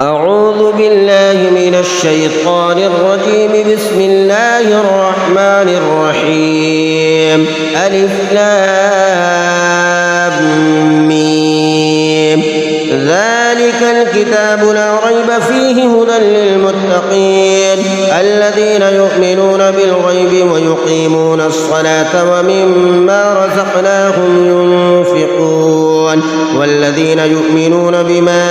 أعوذ بالله من الشيطان الرجيم. بسم الله الرحمن الرحيم. ألف لام ميم. ذلك الكتاب لا ريب فيه هدى للمتقين الذين يؤمنون بالغيب ويقيمون الصلاة ومما رزقناهم ينفقون والذين يؤمنون بما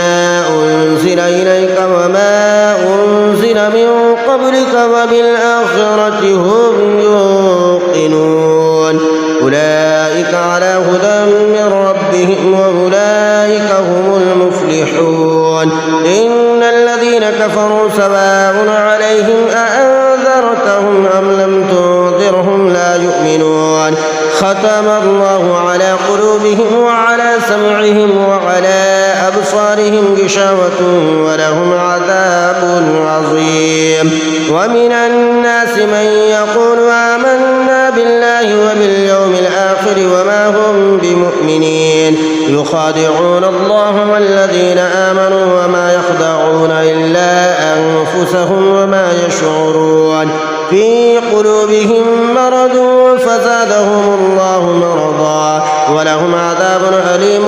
أنزل إليك وما أنزل من قبلك وبالآخرة هم يوقنون أولئك على هدى من ربهم وأولئك هم المفلحون. إن الذين كفروا سواء عليهم أأنذرتهم أم لم تنذرهم لا يؤمنون. ختم الله على قلوبهم وعلى سمعهم وعلى أبصارهم غشاوة ولهم عذاب عظيم. ومن الناس من يقول آمنا بالله وباليوم الآخر وما هم بمؤمنين يخادعون الله والذين آمنوا وما يخدعون إلا أنفسهم وما يشعرون. في قلوبهم مرض فزادهم الله مرضا ولهم عذاب أليم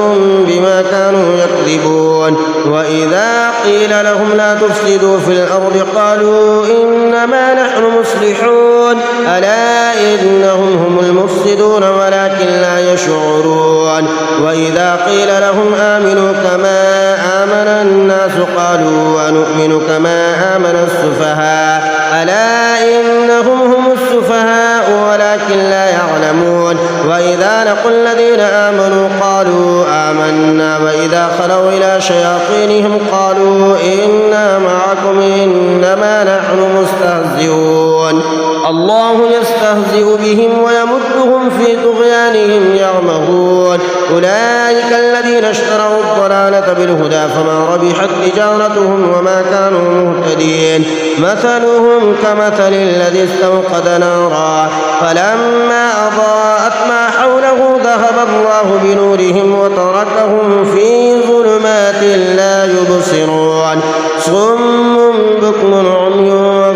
بما كانوا يكذبون. وإذا قيل لهم لا تفسدوا في الأرض قالوا إنما نحن مصلحون ألا إنهم هم المفسدون ولكن لا يشعرون. وإذا قيل لهم آمنوا كما آمن الناس قالوا ونؤمن كما آمن السفهاء ألا إنهم هم السفهاء ولكن لا يعلمون. وإذا لقوا الذين آمنوا قالوا آمنا وإذا خلوا إلى شياطينهم قالوا إنا معكم إنما نحن مستهزئون. الله يستهزئ بهم ويمدهم في طغيانهم يعمهون. أولئك الذين اشتروا الضلالة بالهدى فما ربحت تجارتهم وما كانوا مهتدين. مثلهم كمثل الذي استوقد نارا فلما أضاءت ما حوله ذهب الله بنورهم وتركهم في ظلمات لا يبصرون. صم بكم عمي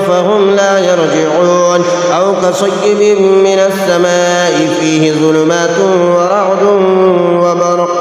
فهم لا يرجعون. أو كصيب من السماء فيه ظلمات ورعد وبرق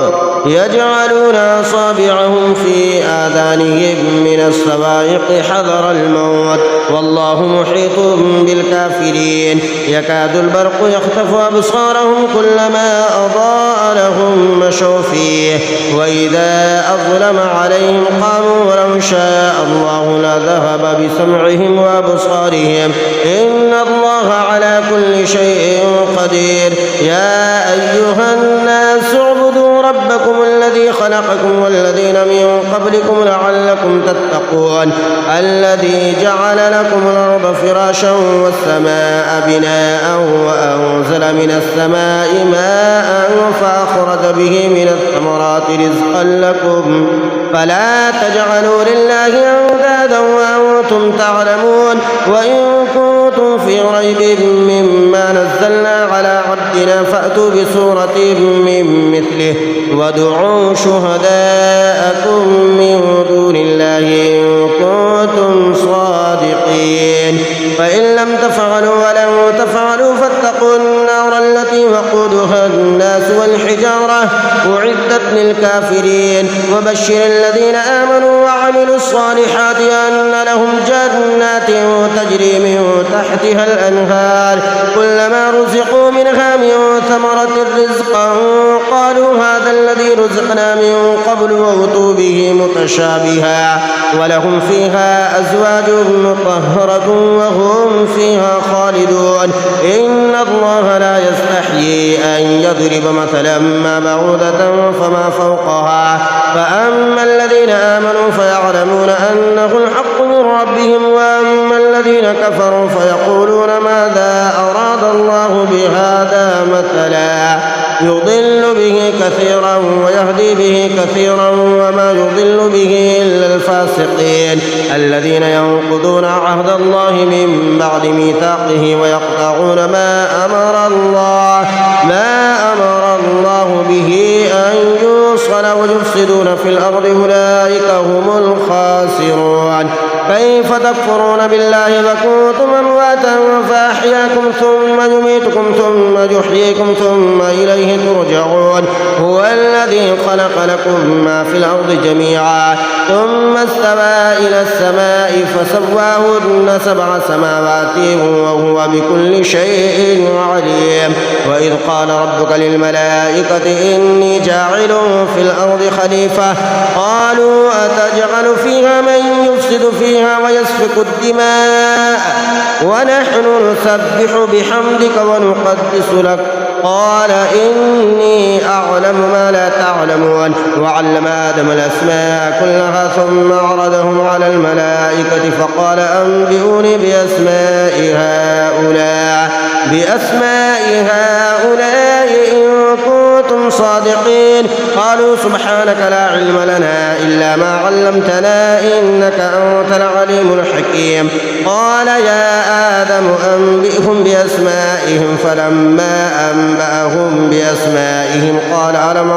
يجعلون أصابعهم في آذانهم من الصواعق حذر الموت والله محيط بالكافرين. يكاد البرق يخطف أبصارهم كلما أضاء لهم مشوا فيه وإذا أظلم عليهم قاموا ولو شاء الله لذهب بسمعهم وأبصارهم إن الله على كل شيء قدير. يا أيها الناس اعبدوا ربكم الذي خلقكم والذين من قبلكم لعلكم تتقون الذي جعل لكم الأرض فراشا والسماء بناء وأنزل من السماء ماء فأخرج به من الثمرات رزقا لكم فلا تجعلوا لله أندادا وأنتم تعلمون. وإن كنتم في ريب مما نزلنا على عبدنا فأتوا بسورة من مثله وادعوا شهداءكم من دون الله إن كنتم صادقين. فإن لم تفعلوا ولن تفعلوا فاتقوا النار التي وقودها الناس والحجارة أعدت للكافرين. وبشر الذين آمنوا وعملوا الصالحات أن لهم جنات تجري من تحتها الأنهار كلما رزقوا منها من ثمرة رزقا قالوا هذا الذي رزقنا من قبل وأتوا به متشابها ولهم فيها أزواج مطهرة وهم فيها خالدون. إن الله لا يستحيي أن يضرب مثلا ما بعوضة فما فوقها فأما الذين آمنوا فيعلمون أنه الحق من ربهم وأما الذين كفروا فيقولون ماذا أراد الله بهذا مثلا يضل به كثيرا ويهدي به كثيرا وما يضل به إلا الفاسقين الذين ينقضون عهد الله من بعد ميثاقه ويقطعون ما أمر الله به أن يوصل الصلاة ويفسدون في الأرض أولئك هم الخاسرون. كيف تكفرون بالله وكنتم أمواتا فأحياكم ثم يميتكم ثم يحييكم ثم إليه ترجعون. هو الذي خلق لكم ما في الأرض جميعا ثم استوى إلى السماء فسواهن 7 سماوات وهو بكل شيء عليم. وإذ قال ربك للملائكة إني جاعل في الأرض خليفة قالوا أتجعل فيها من يفسد فيها ويسفك الدماء ونحن نسبح بحمدك ونقدس لك قال إني أعلم ما لا تعلمون. وعلم آدم الأسماء كلها ثم عرضهم على الملائكة فقال أنبئوني بأسماء هؤلاء إن كنتم صادقين. قالوا سبحانك لا علم لنا إلا ما علمتنا إنك أنت العليم الحكيم. قال يا آدم أنبئهم بأسمائهم فلما أنبأهم بأسمائهم قال ألم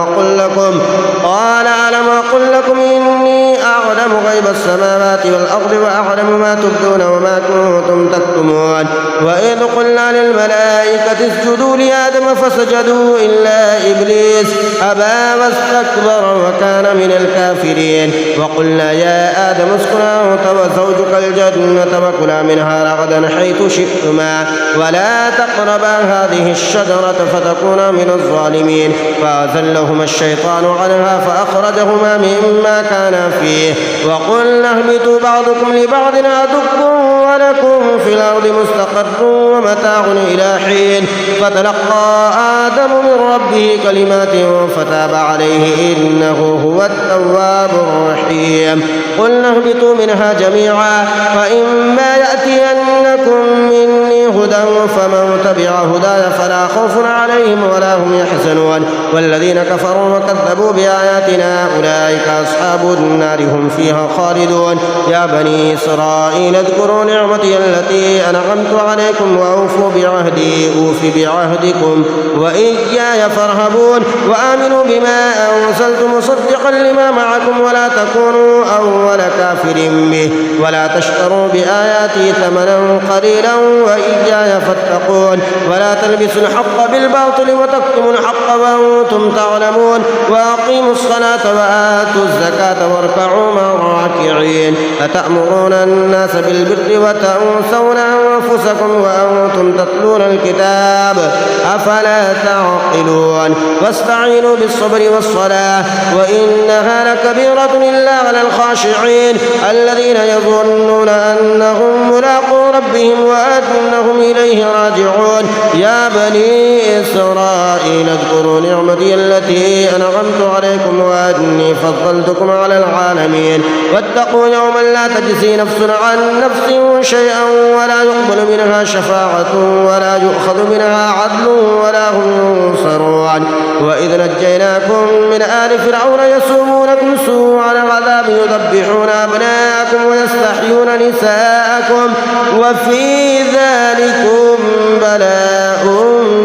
أقل لكم إني أعلم غيب السماوات والأرض وأعلم ما تبدون وما كنتم تكتمون. وإذ قلنا للملائكة اسجدوا لآدم فسجدوا إلا إبليس أبى واستكبر وكان من الكافرين. وقلنا يا آدم اسكن أنت وزوجك الجنة وكلا منها رغدا حيث شئتما ولا تقربا هذه الشجرة فتكونا من الظالمين. فأزلهما الشيطان عنها فأخرجهما مما كانا فيه وقلنا اهبطوا بعضكم لبعض عدو ولكم في الأرض مستقر ومتاع إلى حين. فتلقى آدم من ربه كلمات فتاب عليه إنه هو التواب الرحيم. قلنا اهبطوا منها جميعا فإما يأتينكم مني هدى فمن تبع هداي فلا خوف عليهم ولا هم يحزنون. والذين كفروا وكذبوا بآياتنا أولئك أصحاب النار هم فيها خالدون. يا بني إسرائيل اذكروا نعمتي التي أنعمت عليكم وأوفوا بعهدي أوف بعهدكم وإياي فارهبون. وآمنوا بما أنزلت مصدقا لما معكم ولا تكونوا أول كافر به ولا تشتروا بآياتي ثمنا قليلا وإياي فاتقون. ولا تلبسوا الحق بالباطل وتكتموا الحق وأنتم تعلمون. وأقيموا الصلاة وآتوا الزكاة واركعوا مع الراكعين. أتأمرون الناس بالبر وتنسون أنفسكم وأنتم تتلون الكتاب أفلا تعقلون. واستعينوا بالصبر والصلاة وإنها لكبيرة إلا على الخاشعين الذين يظنون أنهم ملاقو ربهم وأنهم إليه راجعون. يا بني إسرائيل اذكروا نعمتي التي أنعمت عليكم وأني فضلتكم على العالمين. واتقوا يوما لا تجزي نفس عن نفس شيئا ولا يقبل منها شفاعة ولا يؤخذ منها عدل ولا هم ينصرون. وإذ نجيناكم من آل فرعون يسومونكم سوء العذاب يذبحون أبناءكم ويستحيون نساءكم وفي ذلكم بلاء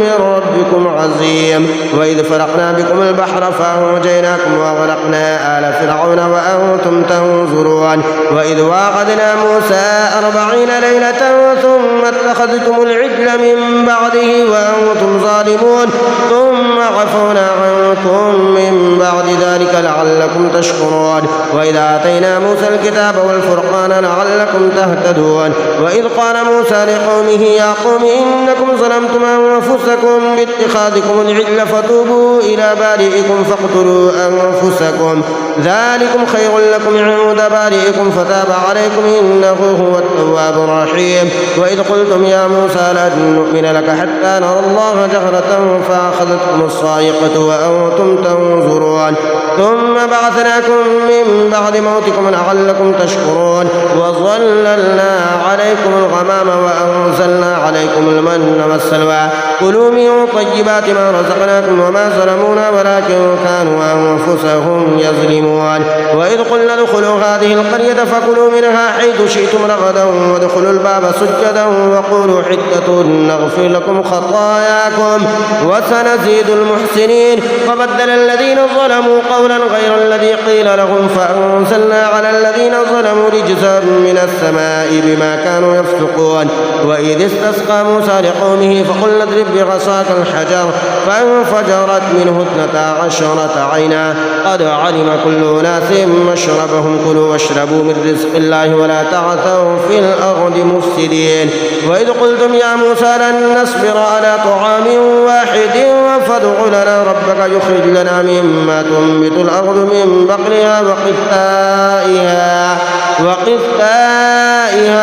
من ربكم عظيم. وإذ فرقنا بكم البحر فأنجيناكم وأغرقنا آل فرعون وأنتم تنظرون. وإذ واعدنا موسى 40 ليلة ثم اتخذتم العجل من بعده وأنتم ظالمون ثم عفونا عنكم من بعد ذلك لعلكم تشكرون. وإذا آتينا موسى الكتاب والفرقان لعلكم تهتدون. وإذ قال موسى لقومه يا قوم إنكم ظلمتم أنفسكم باتخاذكم العجل فتوبوا إلى بارئكم فاقتلوا أنفسكم ذلكم خير لكم عند بارئكم فتاب عليكم إنه هو التواب الرحيم. وإذ قلتم يا موسى لن نؤمن لك حتى نرى الله جهرة فأخذتكم الصاعقة وأنتم تنظرون ثم بعثناكم من بعد موتكم لعلكم تشكرون. وظللنا عليكم الغمام وأنزلنا عليكم المن والسلوى كلوا من طيبات ما رزقناكم وما ظلمونا ولكن كانوا أنفسهم يظلمون. تكتمون وإذ قلنا ادخلوا هذه القرية فكلوا منها حيث شئتم رغدا وادخلوا الباب سجدا وقولوا حدة نغفر لكم خطاياكم وسنزيد المحسنين فبدل الذين ظلموا قولا غير الذي قيل لهم فأنزلنا على الذين ظلموا رجزا من السماء بما كانوا يفسقون وإذ استسقى موسى لقومه فقلنا اضرب بعصاك الحجر فانفجرت منه 12 عينا قد علم كل أناس مشربهم كلوا واشربوا من رزق الله ولا تعثوا في الأرض مفسدين وإذ قلتم يا موسى لن نصبر على طعام واحد فادع لنا ربك يخرج لنا مما تنبت الأرض من بقلها وقثائها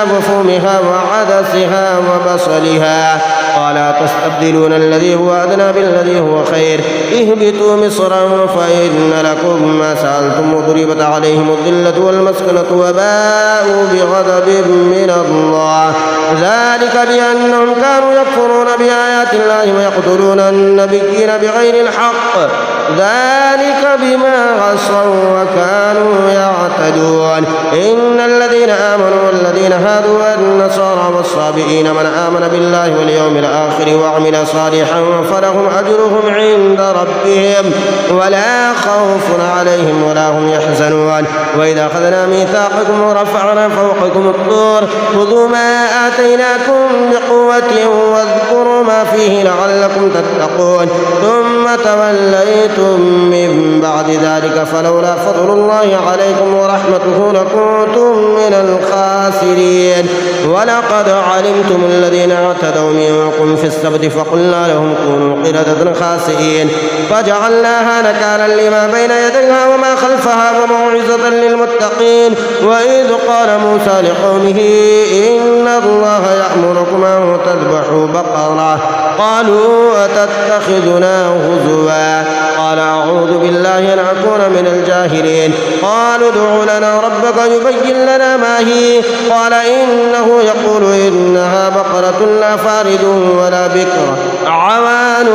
وفومها وعدسها وبصلها قال تستبدلون الذي هو أدنى بالذي هو خير اهبطوا مصرا فإن لكم ما سألتم وضربت عليهم الذلة والمسكنة وباءوا بغضب من الله ذلك بأنهم كانوا يكفرون بآيات الله ويقتلون النبيين بغير الحق ذلك بما عصوا وكانوا يعتدون إن الذين آمنوا والذين هادوا والنصارى والصابئين من آمن بالله واليوم الآخر وعمل صالحا فلهم أجرهم عند ربهم ولا خوف عليهم ولا هم يحزنون وإذا أخذنا ميثاقكم ورفعنا فوقكم الطور خذوا ما آتيناكم بقوة واذكروا ما فيه لعلكم تتقون ثم توليتم من بعد ذلك فلولا فضل الله عليكم ورحمته لكنتم من الخاسرين ولقد علمتم الذين اعتدوا منكم في السبت فقلنا لهم كونوا قردة خاسئين فجعلناها نكالا لما بين يديها وما خلفها وموعظة للمتقين وإذ قال موسى لقومه إن الله يأمركم أن تذبحوا بقرة قالوا أتتخذنا هزوا قال أعوذ بالله أن أكون من الجاهلين قالوا ادع لنا ربك يبين لنا ما هي قال إنه يقول إنها بقرة لا فارض ولا بكر عوان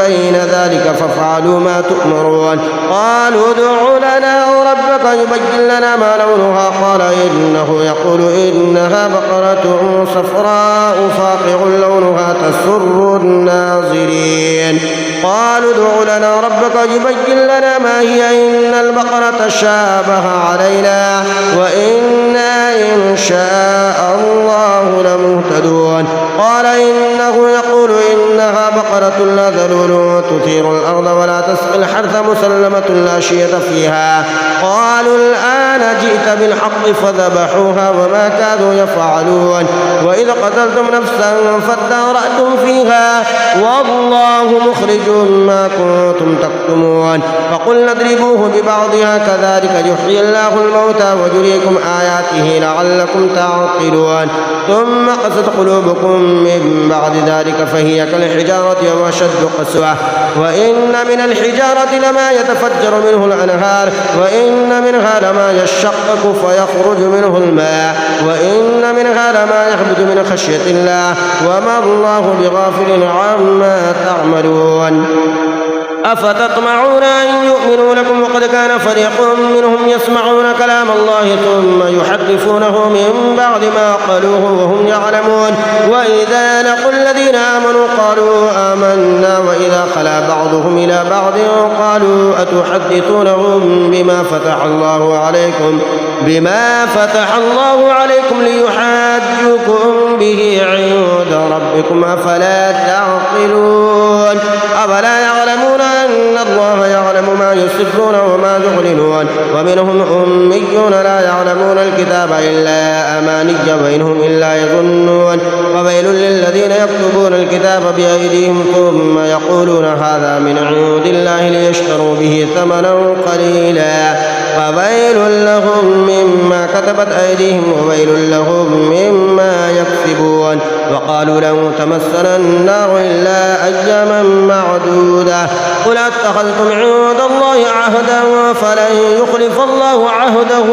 بين ذلك فافعلوا ما تؤمرون قالوا ادع لنا ربك يبين لنا ما لونها قال إنه يقول إنها بقرة صفراء فاقع لونها تسر الناظرين قالوا ادع لنا ربك يبين لنا ما هي إن البقرة شابه علينا وإنا إن شاء الله لمهتدون قال إنه يقول إنها بقرة لا ذلول تثير الأرض ولا تسقي الحرث مسلمة لا شية فيها قالوا الآن جئت بالحق فذبحوها وما كانوا يفعلون وإذا قتلتم نفسا فادارأتم فيها والله مخرج ما كنتم تكتمون فقلنا اضربوه ببعضها كذلك يحيي الله الموتى ويريكم آياته لعلكم تعقلون ثم قست قلوبكم من بعد ذلك فهي كالحجارة وأشد قسوة وإن من الحجارة لما يتفجر منه الأنهار وإن منها لما يشقق فيخرج منه الماء وإن منها لما يهبط من خشية الله وما الله بغافل عما تعملون أفتطمعون أن يؤمنوا لكم وقد كان فريق منهم يسمعون كلام الله ثم يحرفونه من بعد ما قالوه وهم يعلمون وإذا لقوا الذين آمنوا قالوا آمنا وإذا خلا بعضهم إلى بعض قالوا أتحدثونهم بما فتح الله عليكم ليحاجوكم به عند ربكم أفلا تعقلون أفلا يعلمون أن الله يعلم ما يسرون وما يعلنون ومنهم أميون لا يعلمون الكتاب إلا أماني وإنهم إلا يظنون وويل للذين يكتبون الكتاب بأيديهم ثم يقولون هذا من عند الله ليشتروا به ثمنا قليلا فويل لهم مما كتبوا كتبت أيديهم وويل لهم مما يكسبون. وقالوا لن تمسنا النار إلا أياما معدودة قل أتخذتم عند الله عهدا فلن يخلف الله عهده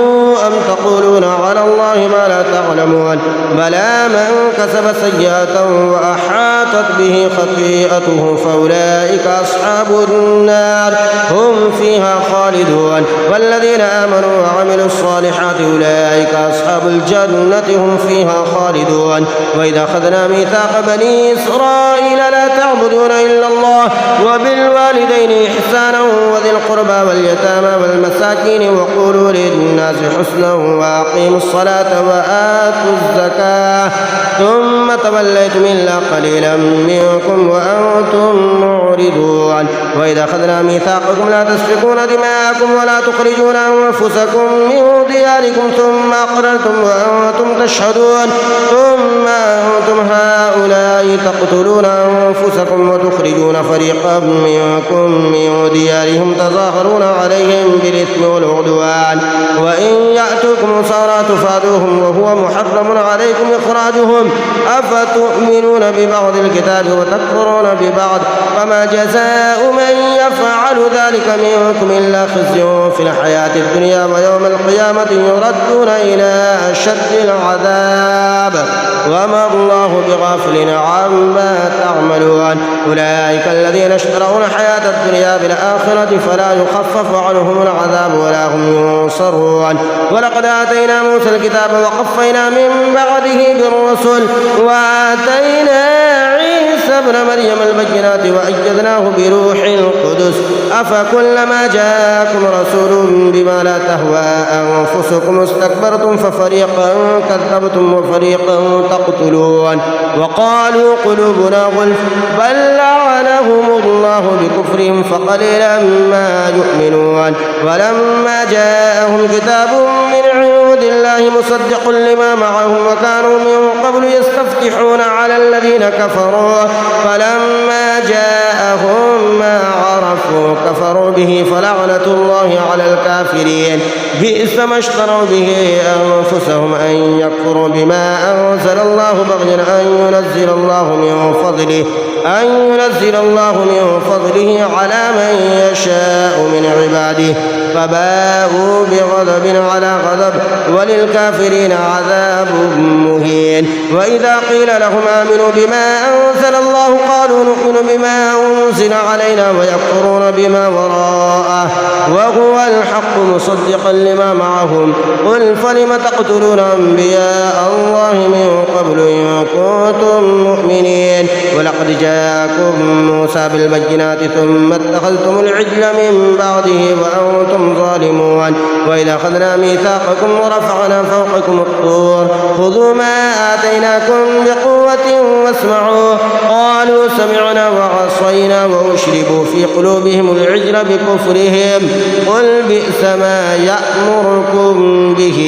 أم تقولون على الله ما لا تعلمون بلى من كسب سيئة وأحاطت به خطيئته فأولئك أصحاب النار هم فيها خالدون. والذين آمنوا وعملوا الصالحات أولئك أصحاب الجنة هم فيها خالدون. وإذا أخذنا ميثاق بني إسرائيل لا تعبدون إلا الله وبالوالدين إحسانا وذي القربى واليتامى والمساكين وقولوا للناس حسنا وأقيموا الصلاة وآتوا الزكاة ثم توليتم إلا قليلا منكم وأنتم معرضون. وإذا أخذنا ميثاقكم لا تسفكون دماءكم ولا تخرجون أنفسكم من دياركم ثم أقررتم وأنتم تشهدون ثم أنتم هؤلاء تقتلون أنفسكم وتخرجون فريقا منكم من ديارهم تظاهرون عليهم بالإثم والعدوان وإن يأتوكم سارى تفادوهم وهو محرم عليكم إخراجهم أفتؤمنون ببعض الكتاب وتكفرون ببعض فما جزاء من يفعل ذلك منكم إلا خزي في الحياة الدنيا ويوم القيامة يردون إلى أشد العذاب وما الله بغافل عما تعملون. أولئك الذين اشتروا الحياة الدنيا بالآخرة فلا يخفف عنهم العذاب ولا هم ينصرون. ولقد آتينا موسى الكتاب وقفينا من بعده بالرسل وآتينا عيسى ابن مريم البينات وأيدناه بروح القدس أفكلما جاءكم رسول بما لا تهوى أنفسكم استكبرتم ففريقا كذبتم وفريقا تقتلون. وقالوا قلوبنا غلف بل لعنهم الله بكفرهم فقليلا ما يؤمنون. ولما جاءهم كتاب من عند الله مصدق لما معهم وكانوا من قبل يستفتحون على الذين كفروا فلما جاءهم ما عرفوا كفروا به فلعنة الله على الكافرين. بئس ما اشتروا به أنفسهم أن يكفروا بما أنزل الله بغيا أن ينزل الله من فضله على من يشاء من عباده فباءوا بغضب على غضب وللكافرين عذاب مهين. وإذا قيل لهم آمنوا بما أنزل الله قالوا نؤمن بما أنزل علينا ويكفرون بما وراءه وهو الحق مصدقا لما معهم قل فلم تقتلون أنبياء الله من قبل إن كنتم مؤمنين. ولقد جاءكم موسى بالبينات ثم اتخذتم العجل من بعده وأنتم ظالمون. وإذا أخذنا ميثاقكم ورفعنا فوقكم الطور خذوا ما آتيناكم بقوة واسمعوا قالوا سمعنا وعصينا وأشربوا في قلوبهم العجل بكفرهم قل بئس ما يأمركم به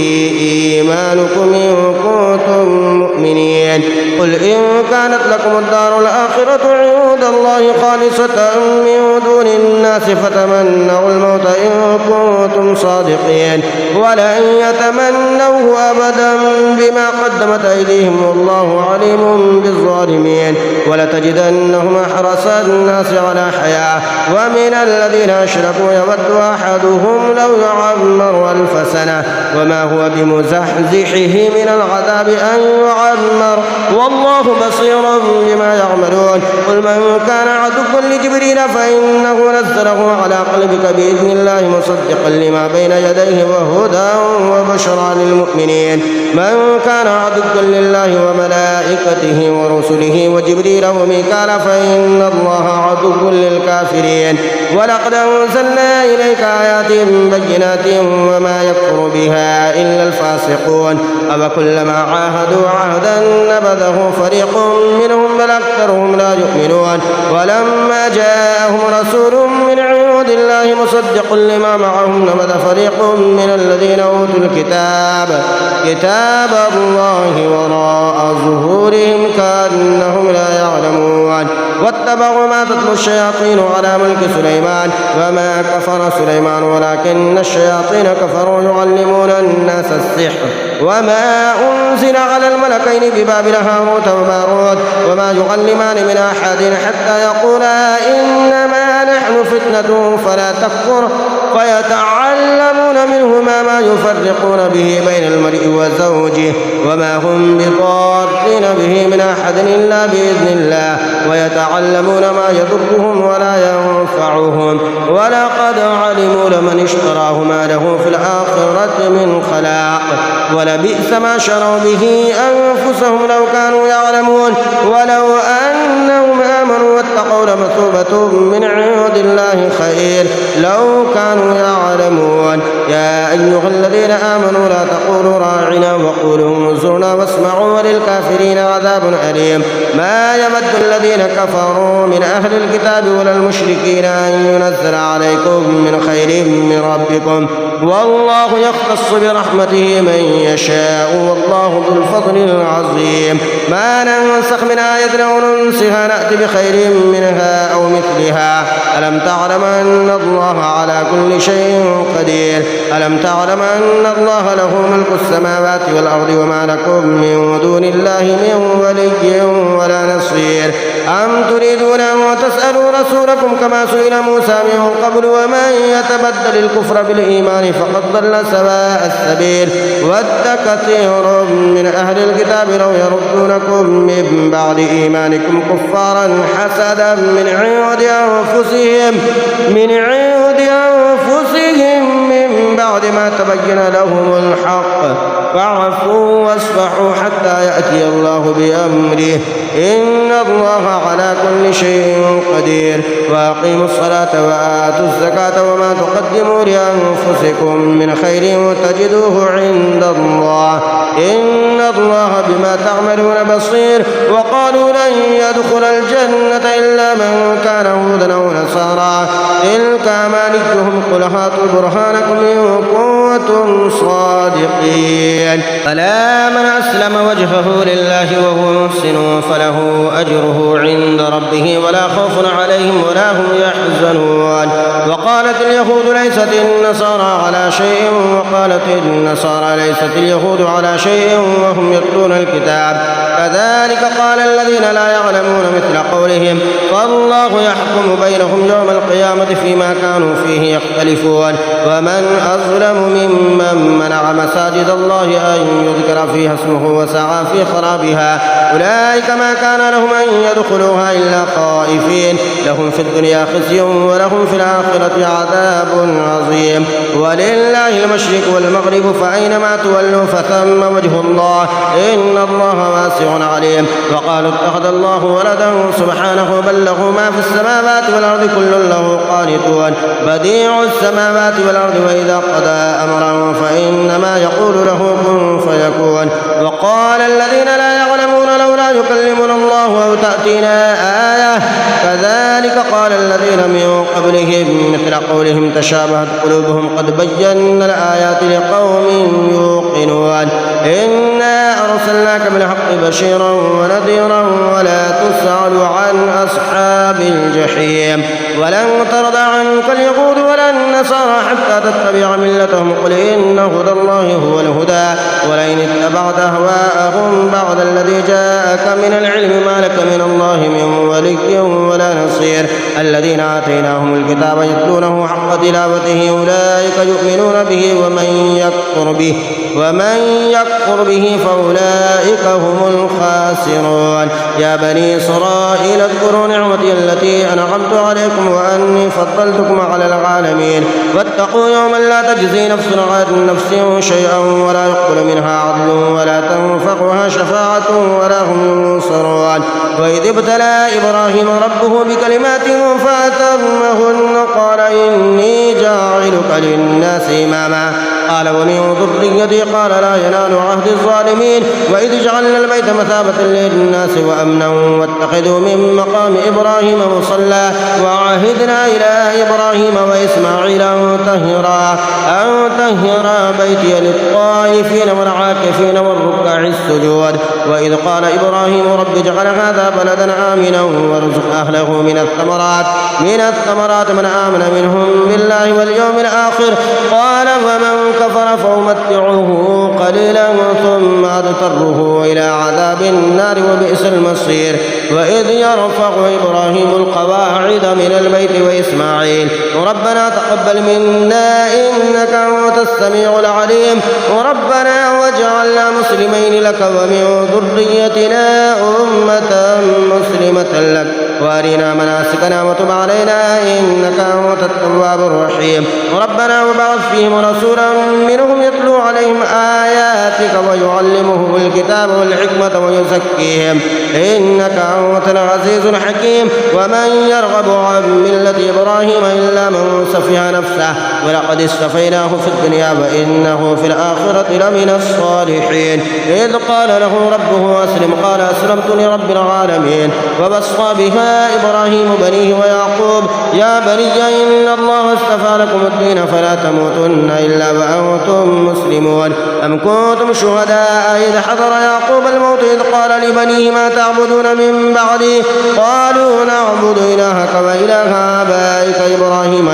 إيمانكم إن كنتم مؤمنين. قل إن كانت لكم الدار الآخرة عند الله خالصة من دون الناس فتمنوا الموت إن كنتم صادقين ولن يتمنوه أبدا بما قدمت أيديهم والله عليم بالظالمين. ولتجدنهم أحرص الناس على حياة ومن الذين أشركوا يود أحدهم لو يعمر 1000 سنة وما هو بمزحزحه من العذاب أن يعمر والله بصير بما يعملون. قل من كان عدوا لجبريل فإنه نزله على قلبك بإذن الله مصدقا لما بين يديه وهدى وبشرى للمؤمنين. من كان عدوا لله وملائكته ورسله وجبريل وميكال فإن الله عدو للكافرين. ولقد أنزلنا إليك آيات بينات وما يكفر بها إلا الفاسقون أفكلما عاهدوا عهدا فنبذه فريق منهم بل أكثرهم لا يؤمنون ولما جاءهم رسول من عند الله مصدق لما معهم نبذ فريق من الذين أوتوا الكتاب كتاب الله وراء ظهورهم كأنهم لا يعلمون واتبعوا ما تتلو الشياطين على ملك سليمان وما كفر سليمان ولكن الشياطين كفروا يعلمون الناس السحر وما أنزل على الملكين ببابل هاروت وماروت وما يعلمان من أحد حتى يقولا إنما نحن فتنة فلا تكفر فيتعلمون منهما ما يفرقون به بين المرء وزوجه وما هم بضارين به من أحد إلا بإذن الله ويتعلمون ما يضرهم ولا ينفعهم ولقد علموا لمن اشتراه ما له في الآخرة من خلاق ولبئس ما شروا به أنفسهم لو كانوا يعلمون ولو أنهم آمنوا واتقوا لمثوبة من عند الله خير لو كانوا يعلمون يا أيها الذين آمنوا لا تقولوا راعنا وقولوا انظرنا واسمعوا وللكافرين عذاب أليم ما يود الذين كفروا من أهل الكتاب ولا المشركين أن ينزل عليكم من خير من ربكم والله يختص برحمته من يشاء والله ذو الفضل العظيم ما ننسخ من آية أو ننسها نأتي بخير منها أو مثلها ألم تعلم أن الله على كل شيء قدير ألم تعلم أن الله له ملك السماوات والأرض وما لكم من دون الله من ولي ولا نصير أم تريدون أن تسألوا رسولكم كما سئل موسى من قبل ومن يتبدل الكفر بالإيمان فقد ضل سواء السبيل ود كثير من أهل الكتاب لو يردونكم من بعد إيمانكم كفارا حسدا من عند أنفسهم من بعد ما تبين لهم الحق فاعفوا واصفحوا حتى يأتي الله بأمره إن الله على كل شيء قدير وأقيموا الصلاة وآتوا الزكاة وما تقدموا لأنفسكم من خير تجدوه عند الله إن الله بما تعملون بصير وقالوا لن يدخل الجنة إلا من كان هودا أو نصارى تلك أمانيهم قل هاتوا برهانكم إن كنتم صادقين فلا من أسلم وجهه لله وهو محسن فله أجره عند ربه ولا خوف عليهم ولا هم يحزنون وقالت اليهود ليست النصارى على شيء وقالت النصارى ليست اليهود على شيء وهم يتلون الكتاب كذلك قال الذين لا يعلمون مثل قولهم فالله يحكم بينهم يوم القيامة فيما كانوا فيه يختلفون ومن أظلم ممن منع مساجد الله أن يذكر فيها اسمه وسعى في خرابها أولئك ما كان لهم أن يدخلوها إلا خائفين لهم في الدنيا خزي ولهم في الآخرة عذاب عظيم ولله المشرق والمغرب فأينما تولوا فثم وجه الله إن الله واسع عليم وقالوا اتخذ الله ولدا سبحانه بل له ما في السماوات والأرض كل له قانتون بديع السماوات والأرض وإذا قضى أمرا فإنما يقول له كن فيكون وقال الذين لا يعلمون لولا يكلمنا الله أو تأتينا آية كذلك قال الذين من قبلهم مثل قولهم تشابهت قلوبهم قد بينا الآيات لقوم يوقنون إنا أرسلناك بالحق بشيرا ونذيرا ولا تسأل عن أصحاب الجحيم ولن ترضى عنك اليهود ولا النصارى حتى تتبع ملتهم قل إن هدى الله هو الهدى ولئن اتبعت أهواءهم بعد الذي جاءك من العلم ما لك من الله من ولي ولا نصير الذين آتيناهم الكتاب يتلونه حق تلاوته أولئك يؤمنون به ومن يكفر به فأولئك هم الخاسرون يا بني إسرائيل اذكروا نعمتي التي أنعمت عليكم وأني فضلتكم على العالمين واتقوا يوما لا تجزي نفس عن نفس شيئا ولا يقبل منها عدل ولا تنفعها شفاعة ولا هم ينصرون وإذ ابتلى إبراهيم ربه بكلمات فأتمهن قال إني جاعلك للناس إماما قال ومن ذريتي قال لا ينال عهد الظالمين وإذ جعلنا البيت مثابة للناس وأمنا واتخذوا من مقام إبراهيم مصلى وعهدنا إلى إبراهيم وإسماعيل أن طهرا بيتي للطائفين والعاكفين والركع السجود وإذ قال إبراهيم رب اجعل هذا بلدا آمنا وارزق أهله من الثمرات من آمن منهم بالله واليوم الآخر قال ومن كفر فأمتعه قليلا ثم أضطره إلى عذاب النار وبئس المصير وإذ يرفع إبراهيم القواعد من البيت وإسماعيل ربنا تقبل منا إنك أنت السميع العليم ربنا واجعلنا مسلمين لك ومن ذريتنا أمة مسلمة لك وأرنا مناسكنا وتب علينا إنك أنت التواب الرحيم ربنا وبعث فيهم رسولا منهم يتلو عليهم آياتك ويعلمهم الكتاب والحكمة ويزكيهم إنك أنت العزيز الحكيم ومن يرغب عن ملة إبراهيم إلا من سفه نفسه ولقد اصطفيناه في الدنيا وإنه في الآخرة لمن الصالحين إذ قال له ربه أسلم قال أسلمت لرب العالمين ووصى بها إبراهيم بنيه ويعقوب يا بني إن الله اصطفى لكم الدين فلا تموتن إلا وأنتم مسلمون أم كنتم شهداء إذ حضر يعقوب الموت إذ قال لبنيه ما تعبدون من بعدي قالوا نعبد إلهك وإله آبائك إبراهيم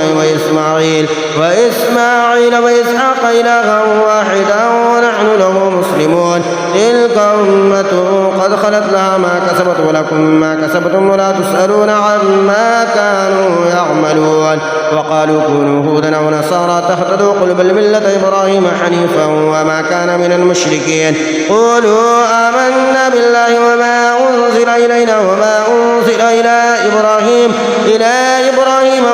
وإسماعيل وإسحاق إلها واحدا ونحن له مسلمون تلك أمة قد خلت لها ما كسبت ولكم ما كسبتم ولا تسألون عما كانوا يعملون وقالوا كونوا هودا أو نصارى تهتدوا قل بل ملة إبراهيم حنيفا وما كان من المشركين قولوا آمنا بالله وما أنزل إلينا وما أنزل إلى إبراهيم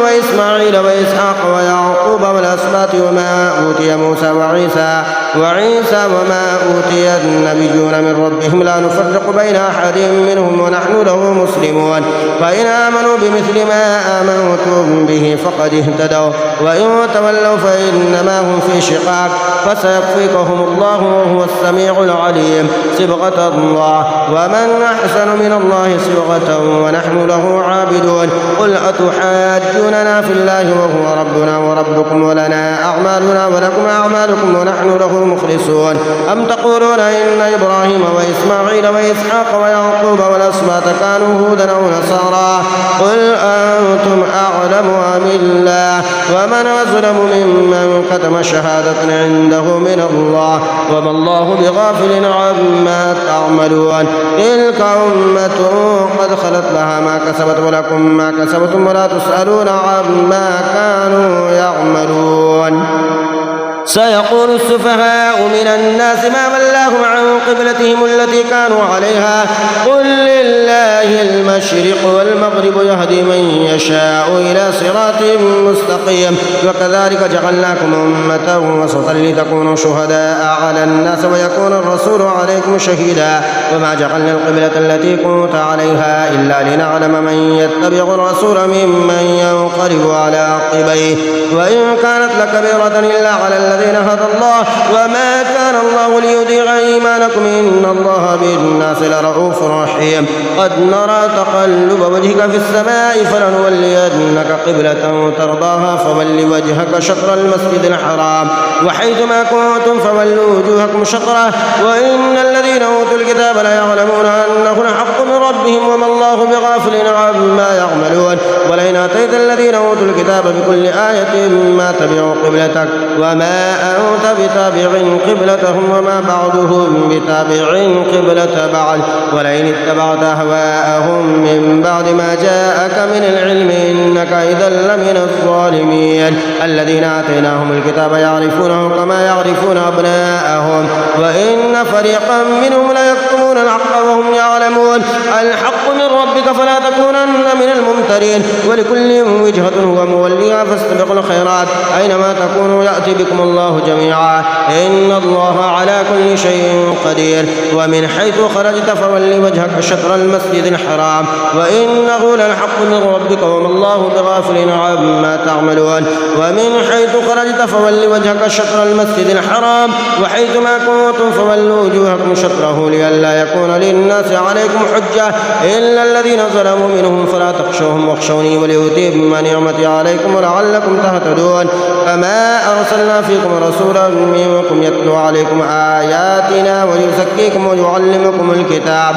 وإسماعيل وإسحاق ويعقوب والأسباط وما أوتي موسى وعيسى وما أوتي النبيون من ربهم لا نفرق بين أحد منهم ونحن له مسلمون فإن آمنوا بمثل ما آمنتم به فقد اهتدوا وإن تولوا فإنما هم في شقاق فسيكفيكهم الله وهو السميع العليم صبغة الله ومن أحسن من الله صبغة ونحن له عابدون قل أتحاجوننا في الله وهو ربنا وربكم ولنا أعمالنا ولكم أعمالكم ونحن له مخلصون أم تقولون إن إبراهيم وإسماعيل وإسحاق ويعقوب والأسباط كانوا هودا أو نصارى قل أنتم أعلم أم الله ومن أظلم ممن كتم شهادة عنده من الله وما الله بغافل عما تعملون تلك أمة قد خلت لها ما كسبت ولكم ما كسبتم ولا تسألون عما كانوا يعملون سيقول السفهاء من الناس ما ولاهم عن قبلتهم التي كانوا عليها قل لله المشرق والمغرب يهدي من يشاء إلى صراط مستقيم وكذلك جعلناكم أمة وسطا لتكونوا شهداء على الناس ويكون الرسول عليكم شهيدا وما جعلنا القبلة التي كنت عليها إلا لنعلم من يتبع الرسول ممن ينقلب على عقبيه وإن كانت لكبيرة إلا على الذين هدى الله وما كان الله ليضيع إيمانكم إن الله بالناس لرؤوف رحيم قد نرى تقلب وجهك في السماء فلنولينك قبلة ترضاها فول وجهك شطر المسجد الحرام وحيث ما كنتم فولوا وجوهكم شطره وإن الذين أوتوا الكتاب ليعلمون أنه الحق من ربهم وما الله بغافل عما يعملون ولئن آتيت الذين أوتوا الكتاب بكل آية ما تبعوا قبلتك وما أنت بتابع قبلتهم وما بعضهم بتابع قبلة بعض ولئن اتبعت أهواءهم من بعد ما جاءك من العلم إنك إذا لمن الظالمين الذين آتيناهم الكتاب يعرفونه كما يعرفون أبناءهم وإن فريقا منهم ليكتمون الحق وهم يعلمون الحق من ربهم ربك فلا تكونن من الممترين ولكل وجهة هو موليها فاستبقوا الخيرات أينما تكونوا يأتي بكم الله جميعا إن الله على كل شيء قدير ومن حيث خرجت فول وجهك شطر المسجد الحرام وإنه للحق من ربك وما الله بغافل عما تعملون ومن حيث خرجت فول وجهك شطر المسجد الحرام وحيث ما كنتم فولوا وجوهكم شطره لئلا يكون للناس عليكم حجة إلا الذين ظلموا منهم فلا تخشوهم واخشوني ولأتم نعمتي عليكم ولعلكم تهتدون فما أرسلنا فيكم رسولا منكم يتلو عليكم آياتنا ويزكيكم ويعلمكم الكتاب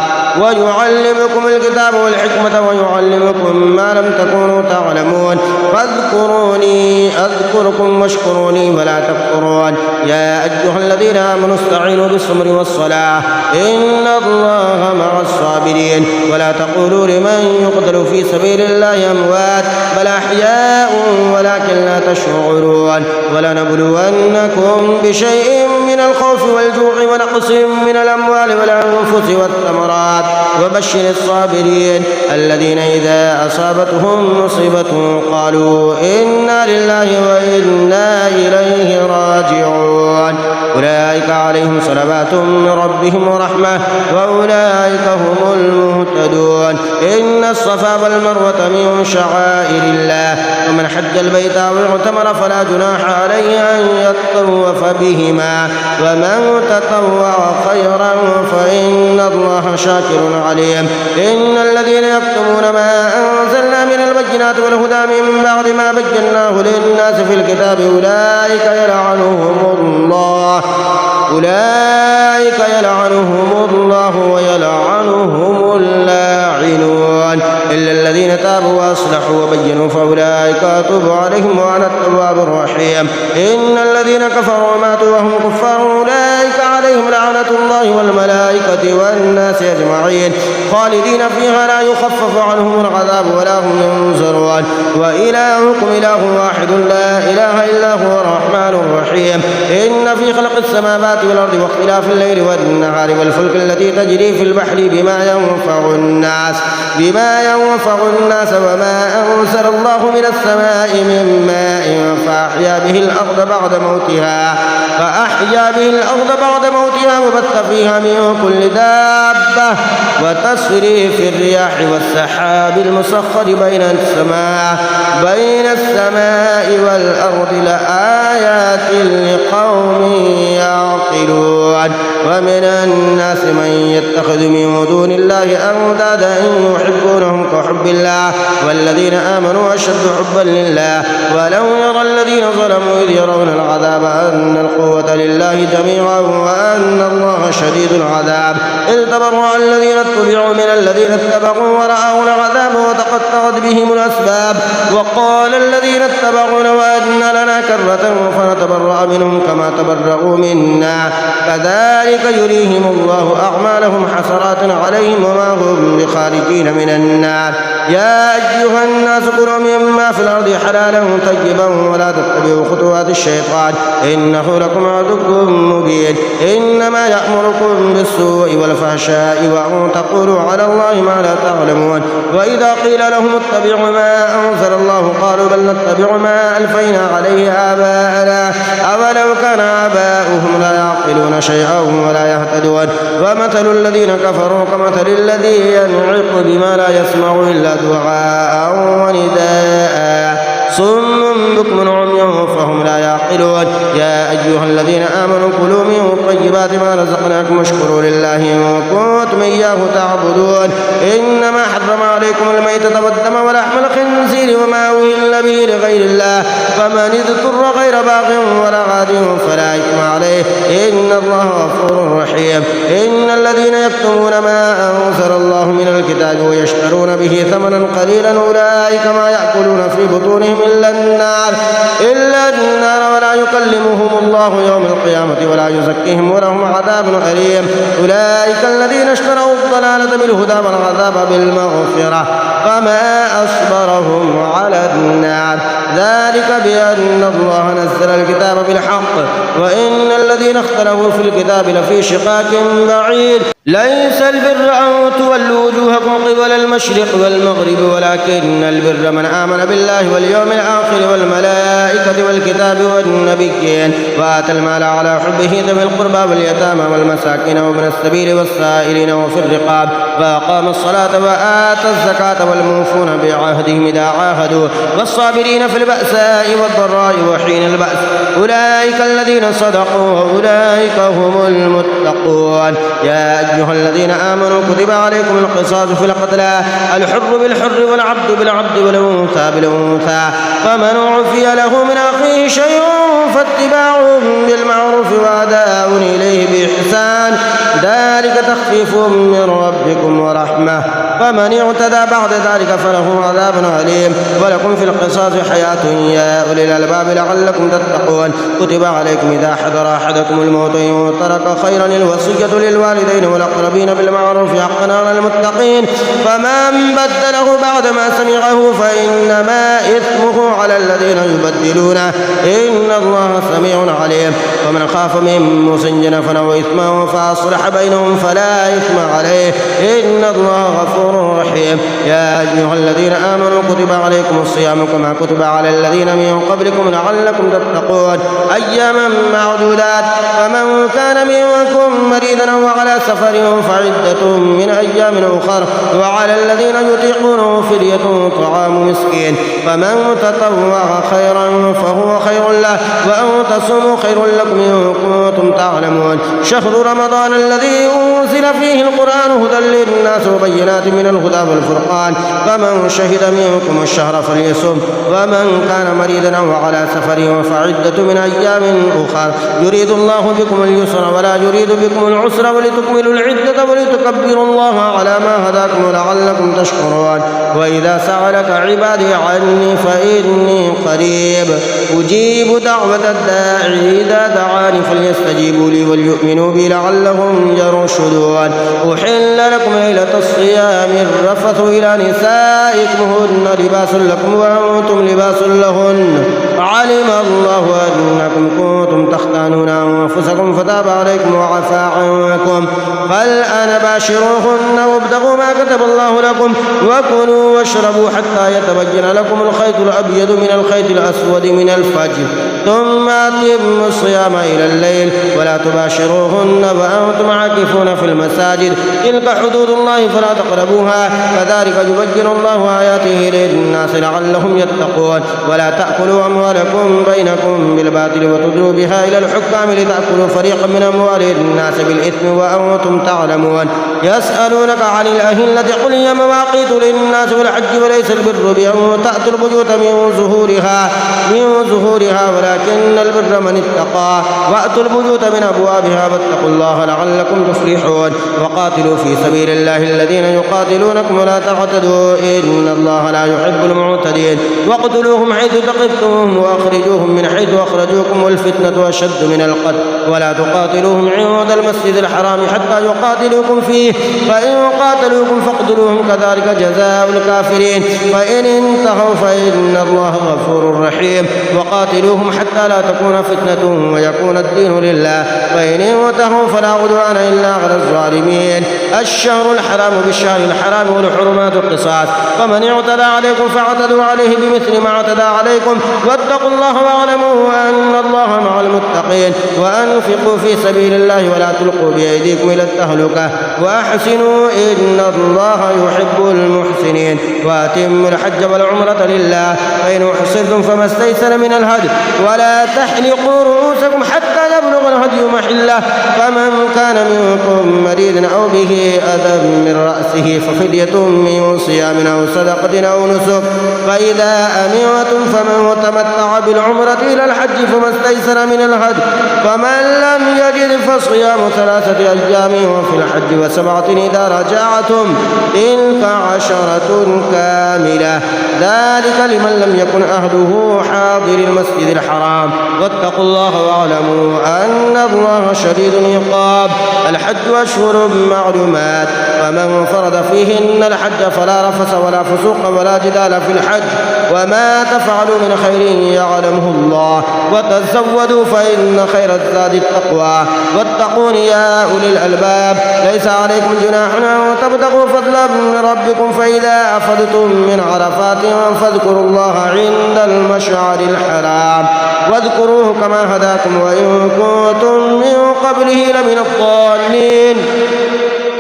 والحكمة ويعلمكم ما لم تكونوا تعلمون فاذكروني أذكركم واشكروني ولا تكفرون يا أيها الذين آمنوا استعينوا بالصبر والصلاة إن الله مع الصابرين ولا تقولوا لمن يقتل في سبيل الله أموات بل أحياء ولكن لا تشعرون ولنبلونكم بشيء من الخوف والجوع ونقص من الأموال والأنفس والثمرات وبشر الصابرين الذين إذا أصابتهم مصيبة قالوا إنا لله وإنا إليه راجعون أولئك عليهم صلوات من ربهم ورحمة وأولئك هم المهتدون إن الصفا والمروة من شعائر الله ومن حج البيت أو اعتمر فلا جناح عليه أن يطوف بهما ومن تطوع خيرا فإن الله شاكر عليم إن الذين يكتمون ما أنزلنا من البينات والهدى من بعد ما بيناه للناس في الكتاب أولئك يلعنهم الله ويلعنهم اللاعنون إلا الذين تابوا وأصلحوا وبينوا فأولئك أتوب عليهم وأنا التواب الرحيم إن الذين كفروا وماتوا وهم كفار أولئك عليهم لعنة الله والملائكة والناس أجمعين خالدين فيها لا يخفف عنهم العذاب ولا هم ينظرون وإلهكم إله واحد لا إله إلا هو الرحمن الرحيم إن في خلق السماوات والأرض واختلاف الليل والنهار والفلك التي تجري في البحر بما ينفع الناس وما أنزل الله من السماء من ماء فأحيا به الأرض بعد موتها وبث فيها من كل دابة وتصريف الرياح والسحاب المسخر بين السماء والأرض لآيات لقوم يعقلون ومن الناس من يتخذ من دون الله أندادا يحبونهم كحب الله والذين آمنوا أشد حبا لله ولو يرى الذين ظلموا إذ يرون العذاب أن القوة لله جميعا وأن الله شديد العذاب إذ تبرأ الذين اتبعوا من الذين اتبعوا ورأوا العذاب وتقطعت بهم الأسباب وقال الذين اتبعوا لو أن لنا كرة فنتبرأ منهم كما تبرأوا منا كذلك يريهم الله أعمالهم حسرات عليهم وما هم بخارجين من النار يا أيها الناس كلوا مما في الأرض حلالا طيبا ولا تتبعوا خطوات الشيطان إنه لكم عدو مبين إنما يأمركم بالسوء والفحشاء وأن تقولوا على الله ما لا تعلمون وإذا قيل لهم اتبعوا ما أنزل الله قالوا بل نتبع ما ألفينا عليه آباءنا أولو كان آباؤهم لا يعقلون شيئا ولا يهتدون ومثل الذين كفروا كمثل الذي ينعق بما لا يسمع إلا دعاء ونداء صم بكم عمي فهم لا يعقلون يا أيها الذين آمنوا كلوا من طيبات ما رزقناكم واشكروا لله إن كنتم إياه تعبدون إنما حرم عليكم الميتة والدم ولحم الخنزير وما أهل به لغير الله فمن اضطر غير باغ ولا عاد فلا إثم عليه إن الله غفور رحيم إن الذين يكتمون ما أنزل الله من الكتاب ويشترون به ثمنا قليلا أولئك ما يأكلون في بطونهم إلا النار ولا يكلمهم الله يوم القيامة ولا يزكيهم ولهم عذاب أليم أولئك الذين اشتروا الضلالة بالهدى والعذاب بالمغفرة فما أصبرهم على النار ذلك بأن الله نزل الكتاب بالحق وإن الذين اختلفوا في الكتاب لفي شقاق بعيد ليس البر أن تولوا وجوهكم قبل المشرق والمغرب ولكن البر من آمن بالله واليوم الآخر والملائكة والكتاب والنبيين وآتى المال على حبه ذوي القربى واليتامى والمساكين وابن السبيل والسائلين وفي الرقاب وأقام الصلاة وآتى الزكاة والموفون بعهدهم إذا عاهدوا والصابرين في البأساء والضراء وحين البأس أولئك الذين صدقوا وأولئك هم المتقون. يا أيها الذين آمنوا كتب عليكم القصاص في القتلى الحر بالحر والعبد بالعبد والأنثى بالأنثى فمن عفي له من أخيه شيء فاتباع بالمعروف وأداء إليه بإحسان ذلك تخفيف من ربكم ورحمة فمن اعتدى بعد ذلك فله عذاب أليم ولكم في القصاص حياة يا أولي الألباب لعلكم تتقون. كتب عليكم إذا حضر أحدكم الموت إن ترك خيرا الوصية للوالدين والأقربين بالمعروف حقا على المتقين فمن بدله بعدما سمعه فإنما إثمه على الذين يبدلونه إن الله سميع عليم. ومن خاف من موص جنفا أو إثما فأصلح بينهم فلا إثم عليه إن الله غفور رحيم. يا أيها الذين آمنوا كتب عليكم الصيام كما كتب على الذين من قبلكم لعلكم تتقون أياما معدودات فمن كان منكم مريضا أو على سفر فعدة من أيام أخر وعلى الذين يطيقونه فدية طعام مسكين فمن تطوع خيرا فهو خير له وأن تصوموا خير لكم إن كنتم تعلمون. شهر رمضان الذي أنزل فيه القرآن هدى للناس وبينات من الهدى والفرقان فمن شهد منكم الشهر فليصم ومن كان مريضا أو على سفر فعدة من أيام أخر يريد الله بكم اليسر ولا يريد بكم العسر ولتكملوا العدة ولتكبروا الله على ما هداكم ولعلكم تشكرون. وإذا سألك عبادي عني فإني قريب أجيب دعوة الداعي إذا دعاني فليستجيبوا لي وليؤمنوا بي لعلهم يرشدون. أحل لكم ليلة الصيام الرفث إلى نسائكم هن لباس لكم وأنتم لباس لهن علم الله أنكم كنتم تختانون أنفسكم فتاب عليكم وعفى عنكم فالآن باشروهن وابتغوا ما كتب الله لكم وكلوا واشربوا حتى يتبين لكم الخيط الأبيض من الخيط الأسود من الفجر ثم أتموا الصيام إلى الليل ولا تباشروهن وأنتم عاكفون في المساجد تلك حدود الله فلا تقربوها كذلك يبين الله آياته للناس لعلهم يتقون. ولا تأكلوا أموالكم بينكم بالباطل وتدلوا بها إلى الحكام لتأكلوا فريقا من أموال الناس بالإثم وأنتم تعلمون. يسألونك عن الأهلة قل هي مواقيت للناس والحج وليس البر بأن تأتوا البيوت من ظهورها ولكن البر من اتقى وأتوا البيوت من أبوابها واتقوا الله لعلكم تفلحون. وقاتلوا في سبيل الله الذين يقاتلونكم ولا تعتدوا إن الله لا يحب المعتدين. واقتلوهم حيث ثقفتموهم وأخرجوهم من حيث أخرجوكم والفتنة أشد من القتل ولا تقاتلوهم عند المسجد الحرام حتى يقاتلوكم فيه فإن قاتلوكم فاقتلوهم كذلك جزاء الكافرين فإن انتهوا فإن الله غفور رحيم. وقاتلوهم حتى لا تكون فتنة ويكون الدين لله فإن انتهوا فلا عدوان إلا على الظالمين. الشهر الحرام بالشهر الحرام والحرمات قصاص فمن اعتدى عليكم فاعتدوا عليه بمثل ما اعتدى عليكم واتقوا الله واعلموا أن الله مع المتقين. وأنفقوا في سبيل الله ولا تلقوا بأيديكم إلى التهلكة وأحسنوا إن الله يحب المحسنين. وأتموا الحج والعمرة لله فإن أحصرتم فما استيسر من الهدي ولا تحلقوا رؤوسكم حتى يبلغ الهدي محله فمن كان منكم مريضا أو به أذى من رأسه ففدية من صيام أو صدقة أو نسك فإذا أمنتم فمن تمتع بالعمرة إلى الحج فما استيسر من الهدي فمن لم يجد فصيام 3 أيام وفي الحج و7 إذا رجعتم تلك 10 كاملة ذلك لمن لم يكن أهله حاضر المسجد الحرام واتقوا الله واعلموا أن الله شديد العقاب. الحج أشهر معلومات معلومات، فمن فرض فيهن الحج فلا رفث ولا فسوق ولا جدال في الحج، وما تفعلوا من خير يعلمه الله، وتزودوا فإن خير الزاد التقوى، واتقون يا أولي الألباب. ليس عليكم جناح أن تبتغوا فضلا من ربكم، فإذا أفضتم من عرفات فاذكروا الله عند المشعر الحرام، واذكروه كما هداكم وإن كنتم من قبله لمن الضالين.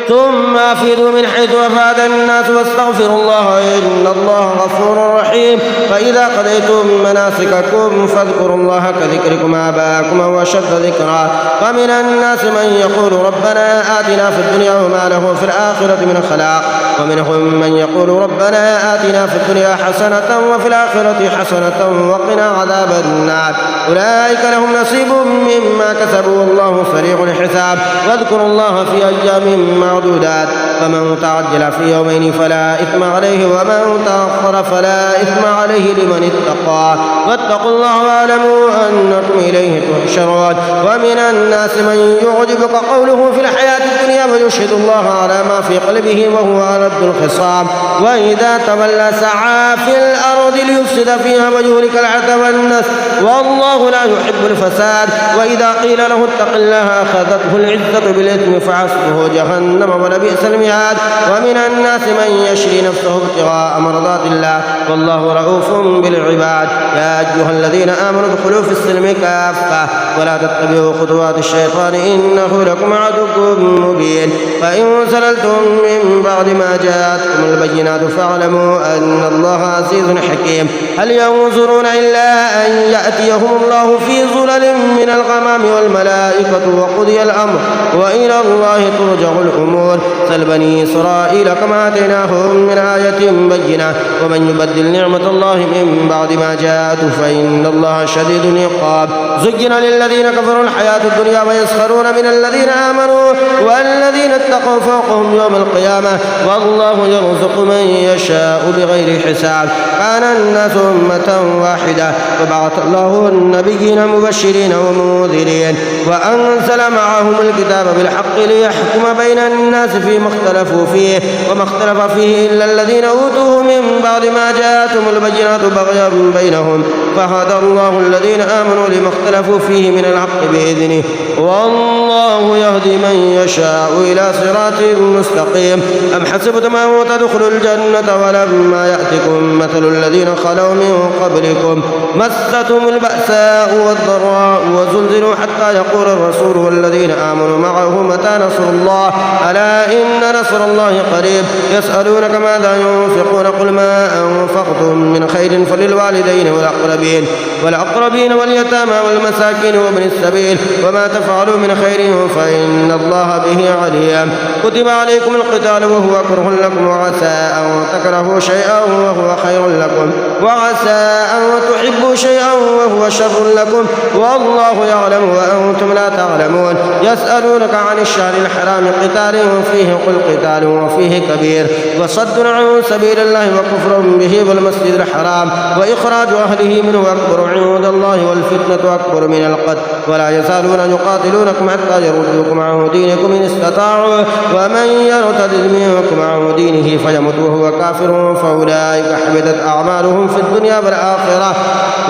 ثم أفيدوا من حيث أفاد الناس واستغفروا الله إن الله غفور رحيم. فإذا قضيتم مناسككم فاذكروا الله كذكركم آباءكم أو أشد ذكرا. ومن الناس من يقول ربنا آتنا في الدنيا وما له في الآخرة من خلاق، ومنهم من يقول ربنا آتنا في الدنيا حسنة وفي الآخرة حسنة وقنا عذاب النار. أولئك لهم نصيب مما كسبوا والله سريع الحساب. واذكروا الله في أيام معدودات، فمن تعجل في يومين فلا إثم عليه ومن تأخر فلا إثم عليه لمن اتقى. واتقوا الله واعلموا أنكم إليه تحشرون. ومن الناس من يعجبك قوله في الحياة الدنيا ويشهد الله على ما في قلبه وهو ألد الخصام، وإذا تولى سعى في الأرض ليفسد فيها ويهلك الحرث والنسل والله لا يحب الفساد. وإذا قيل له اتق الله أخذته العزة بالإثم فحسبه جهنم ولبئس المهاد. ومن الناس من يشري نفسه ابتغاء مرضات الله والله رؤوف بالعباد. يا أيها الذين آمنوا ادخلوا في السلم كافة ولا تتبعوا خطوات الشيطان إنه لكم عدو مبين. فإن زللتم من بعد ما جاءتكم البينات فاعلموا أن الله عزيز حكيم. هل ينظرون إلا أن يأتيهم الله في ظلل من الغمام والملائكة وقضي الأمر وإلى الله ترجع الأمور. سل بني إسرائيل كما آتيناهم من آية بينة ومن يبدل نعمة الله من بعد ما جاءته فإن الله شديد العقاب. زين للذين كفروا الحياة الدنيا ويسخرون من الذين آمنوا والذين اتقوا فوقهم يوم القيامة والله يرزق من يشاء بغير حساب. كان الناس أمة واحدة وبعث الله النبيين مبشرين ومنذرين وأنزل معهم الكتاب بالحق ليحكم بين الناس فيما اختلفوا فيه وما اختلف فيه إلا الذين أوتوه من بعد ما جاءتهم البينات بغيا بينهم فهدى الله الذين آمنوا لما اختلفوا فيه من الحق بإذنه والله يهدي من يشاء إلى صراط مستقيم. أم حسبتم أن تدخلوا الجنة ولما يأتكم مثل الذين خلوا من قبلكم مستهم البأساء والضراء وزلزلوا حتى يقول الرسول والذين آمنوا معه متى نصر الله ألا إن نصر الله قريب. يسألونك ماذا ينفقون قل ما أنفقتم من خير فللوالدين والأقربين واليتامى والمساكين وابن السبيل وما تفعلوا من خير فإن الله به عليم. كتب عليكم القتال وهو كره لكم وعسى أن تكرهوا شيئا وهو خير لكم وعسى أن تحبوا شيئا وهو شر لكم والله يعلم وأنتم لا تعلمون. يسألونك عن الشهر الحرام قتال فيه قل قتال وفيه كبير وصد عن سبيل الله وكفر به والمسجد الحرام وإخراج أهله منه أكبر عند الله والفتنة أكبر من القتل ولا يزالون يقاتلونكم حتى يردوكم عن دينكم إن استطاعوا ومن يرتد منكم عن دينه فيمت وهو كافر فأولئك حبطت أعمالهم في الدنيا والآخرة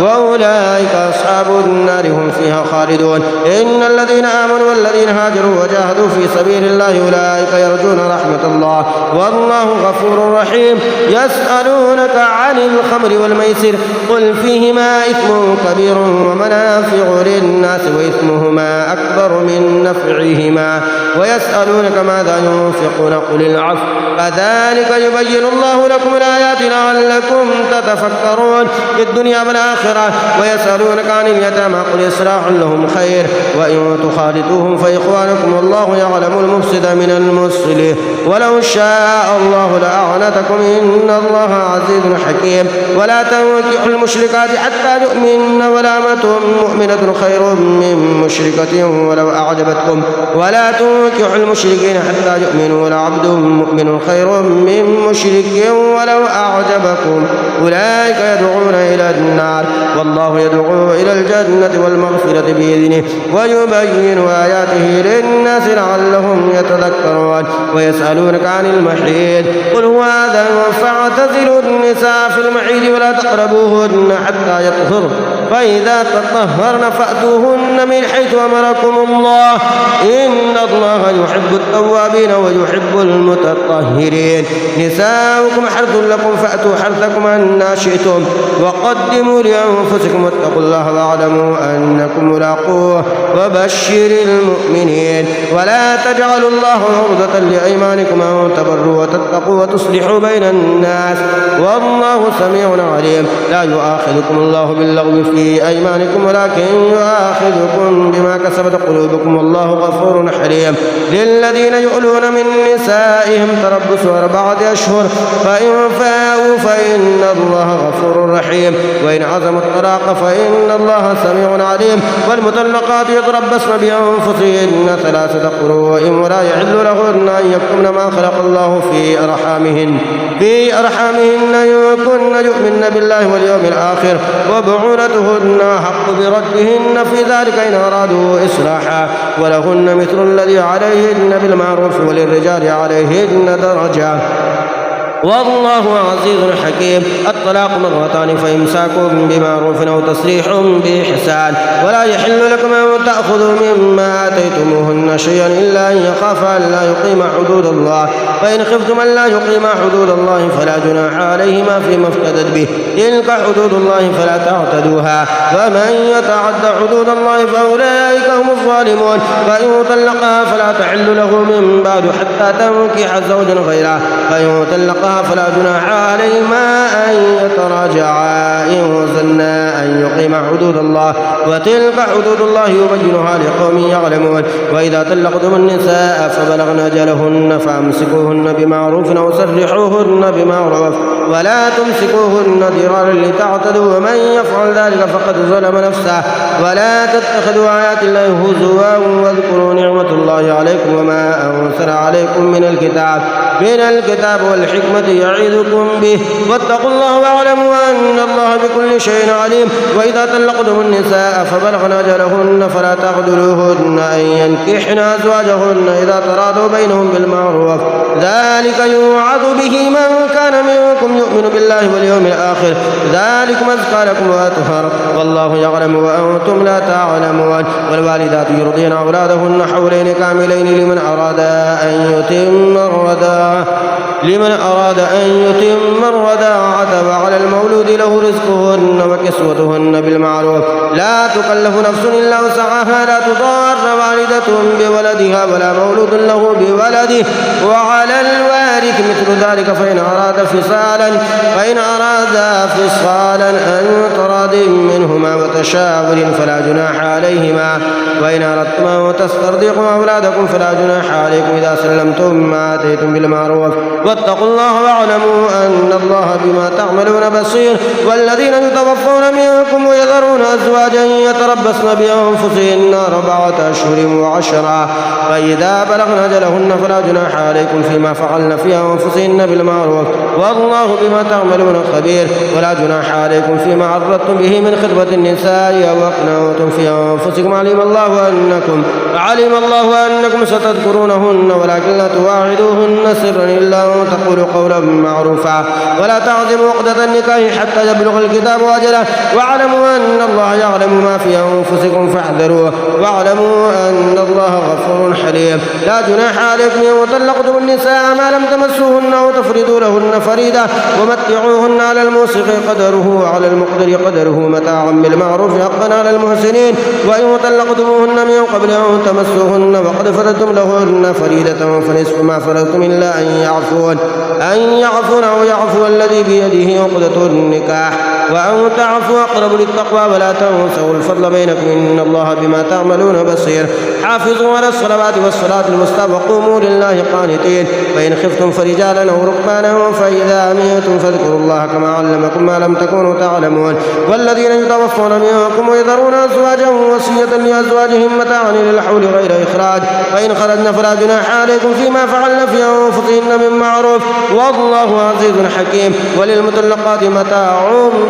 وأولئك أصحاب النار هم فيها خالدون. إن الذين آمنوا والذين هاجروا وجاهدوا في سبيل الله أولئك يرجون رحمة الله والله غفور رحيم. يسألونك عن الخمر والميسر قل فيهما إثم كبير ومنافع للناس وإثمهما أكبر من نفعهما ويسألونك ماذا ينفقون قل العفو كذلك يبين الله لكم الآيات لعلكم تتفكرون في الدنيا والآخرة. ويسألونك عن اليتامى قل إصلاح لهم خير وإن تخالطوهم فإخوانكم والله يعلم المفسد من المصلح ولو شاء الله لأعنتكم إن الله عزيز حكيم. ولا تنكحوا المشركات حتى يؤمن ولأمة مؤمنة خير من مشركة ولو أعجبتكم ولا تنكحوا المشركين حتى يؤمنوا ولعبد مؤمن خير من مشرك ولو أعجبكم أولئك يدعون إلى النار والله يدعو إلى الجنة والمغفرة بإذنه ويبين آياته للناس لعلهم يتذكرون ويسألونك عن المحيض قل هو أذى فاعتزلوا النساء في المحيض ولا تقربوهن حتى يطهرن فإذا تطهرن فأتوهن من حيث أمركم الله إن الله يحب التوابين ويحب المتطهرين نساؤكم حرث لكم فأتوا حرثكم أنى شئتم وقدموا لأنفسكم واتقوا الله واعلموا أنكم ملاقوه وبشر المؤمنين ولا تجعلوا الله عرضة لأيمانكم أن تبروا وتتقوا وتصلحوا بين الناس والله سميع عليم لا يؤاخذكم الله باللغو في أيمانكم ولكن يؤاخذكم بما كسبت قلوبكم والله غفور حليم للذين يؤلون من نسائهم تربص 4 أشهر فإن فاءوا فإن الله غفور رحيم وإن عزموا الطلاق فإن الله سميع عليم والمطلقات يتربصن بأنفسهن 3 قروء ولا يحل لهن أن يكتمن ما خلق الله في أرحامهن إن كن يؤمن بالله واليوم الآخر وبعولتهن حق بردهن في ذلك إن أرادوا إصلاحا ولهن مثل الذي عليهن بالمعروف وللرجال عليهن درجة والله عزيز حكيم الطلاق 2 فإمساك بمعروف أو تسريح بإحسان ولا يحل لكم أن تأخذوا مما آتيتموهن شيئا إلا أن يخافا أن لا يقيما حدود الله فإن خفتم أن لا يقيما حدود الله فلا جناح عليهما فيما افتدت به تلك حدود الله فلا تعتدوها ومن يتعد حدود الله فأولئك هم الظالمون فإن طلقها فلا تحل له من بعد حتى تنكح زوجا غيره فإن طلقها فلا جناح عليهما أن يتراجعا إن ظنا أن يقيما حدود الله وتلك حدود الله يبينها لقوم يعلمون وإذا طلقتم النساء فبلغن أجلهن فأمسكوهن بمعروف أو سرحوهن بمعروف ولا تمسكوهن ضرارا لتعتدوا ومن يفعل ذلك فقد ظلم نفسه ولا تتخذوا آيات الله هزوا واذكروا نعمة الله عليكم وما أنزل عليكم من الكتاب والحكمة يعظكم به واتقوا الله واعلموا أن الله بكل شيء عليم وإذا طلقتم النساء فبلغن أجلهن فلا تعذلوهن أن ينكحن أزواجهن إذا تراضوا بينهم بالمعروف ذلك يوعظ به من كان منكم يؤمن بالله واليوم الآخر ذلكم أزكى لكم وأطهر والله يعلم وأنتم لا تعلمون والوالدات يرضين أولادهن حولين كاملين لمن أراد أن يتم الرضاعة وعلى المولود له رزقهن وكسوتهن بالمعروف لا تكلف نفس إلا وسعها لا تضار والدة بولدها ولا مولود له بولده وعلى الوارث مثل ذلك فإن أراد فصالا أن تراض منهما وتشاور فلا جناح عليهما وإن أردتم أن تسترضعوا أولادكم فلا جناح عليكم إذا سلمتم ما آتيتم بالمعروف واتقوا الله واعلموا أن الله بما تعملون بصير والذين يتوفون منكم ويذرون أزواجا يتربصن بأنفسهن 4 أشهر و10 فإذا بلغن أجلهن فلا جناح عليكم فيما فعلن في أنفسهن بالمعروف والله بما تعملون خبير ولا جناح عليكم فيما عرضتم به من خطبة النساء أو أقنعتم في أنفسكم علم الله أنكم ستذكرونهن ولكن لا تواعدوهن سرا إلا أن تقولوا قولا معروفا ولا تعزموا عقدة النكاح حتى يبلغ الكتاب أجله واعلموا أن الله يعلم ما في أنفسكم فاحذروه واعلموا أن الله غفور حليم لا جناح عليكم إن طلقتم النساء ما لم تمسوهن وتفرضوا لهن فريضة ومتعوهن على الموسع قدره وعلى المقدر قدره متاعا بالمعروف حقا على المحسنين وإن طلقتموهن من قبل أن تمسوهن وقد فرضتم لهن فريضة فنصف ما فرضتم إلا أن يعفون أو يعفو الذي بيده عقدة النكاح وأن تعفوا أقرب للتقوى ولا تنسوا الفضل بينكم إن الله بما تعملون بصير حافظوا على الصلوات والصلاة الوسطى وقوموا لله قانتين فإن خفتم فرجالا أو ركبانا فإذا أمنتم فاذكروا الله كما علمكم ما لم تكونوا تعلمون والذين يتوفون منكم ويذرون أزواجا وصية لأزواجهم متاعا إلى الحول غير إخراج فإن خرجن فلا جناح عليكم فيما فعلن في أنفسهن من معروف والله عزيز حكيم وللمطلقات متاع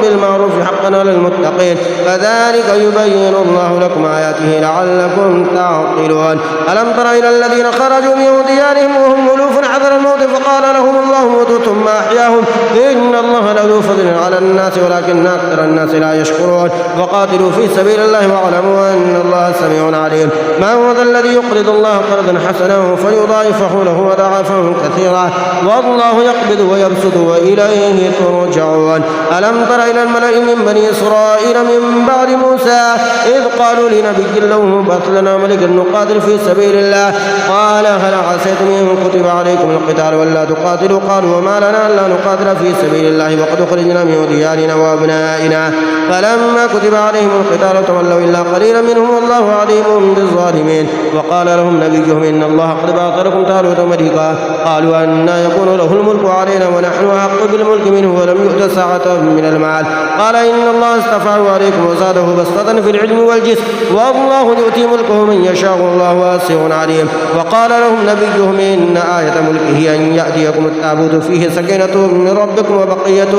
بالمعروف حقا على المتقين كذلك يبين الله لكم آياته لعلكم تعقلون ألم تر إلى الذين خرجوا من ديارهم وهم ألوف حذر الموت فقال لهم الله موتوا ثم أحياهم إن الله لذو فضل على الناس ولكن أكثر الناس لا يشكرون وقاتلوا في سبيل الله واعلموا أن الله سميع عليم ما هو ذا الذي يقرض الله قرضا حسنا فيضاعفه له وضعفا كثيرا والله يقبض ويبسط وإليه ترجعون ألم تر إلى الملأ من بني إسرائيل من بعد موسى إذ قالوا لنبي له ابعث لنا ملكا نقاتل في سبيل الله قال هل عسيتم إن كتب عليكم القتال ولا تقاتلوا قالوا وما لنا ألا نقاتل في سبيل الله وقد خرجنا من ديارنا وأبنائنا فلما كتب عليهم القتال تولوا إلا قليلا منهم والله عليم بالظالمين وقال لهم نبيهم إن الله قد بعث لكم طالوت ملكا قالوا أنى يكون له الملك علينا ونحن أحق بالملك منه ولم يؤت سعة من المال قال إن الله استفاه عليكم وزاده بسطة في العلم والجسم والله يؤتي ملكه من يشاء والله واسع عليم وقال لهم نبيهم إن آية ملكه أن يأتيكم التابوت فيه سكينة من ربكم وبقية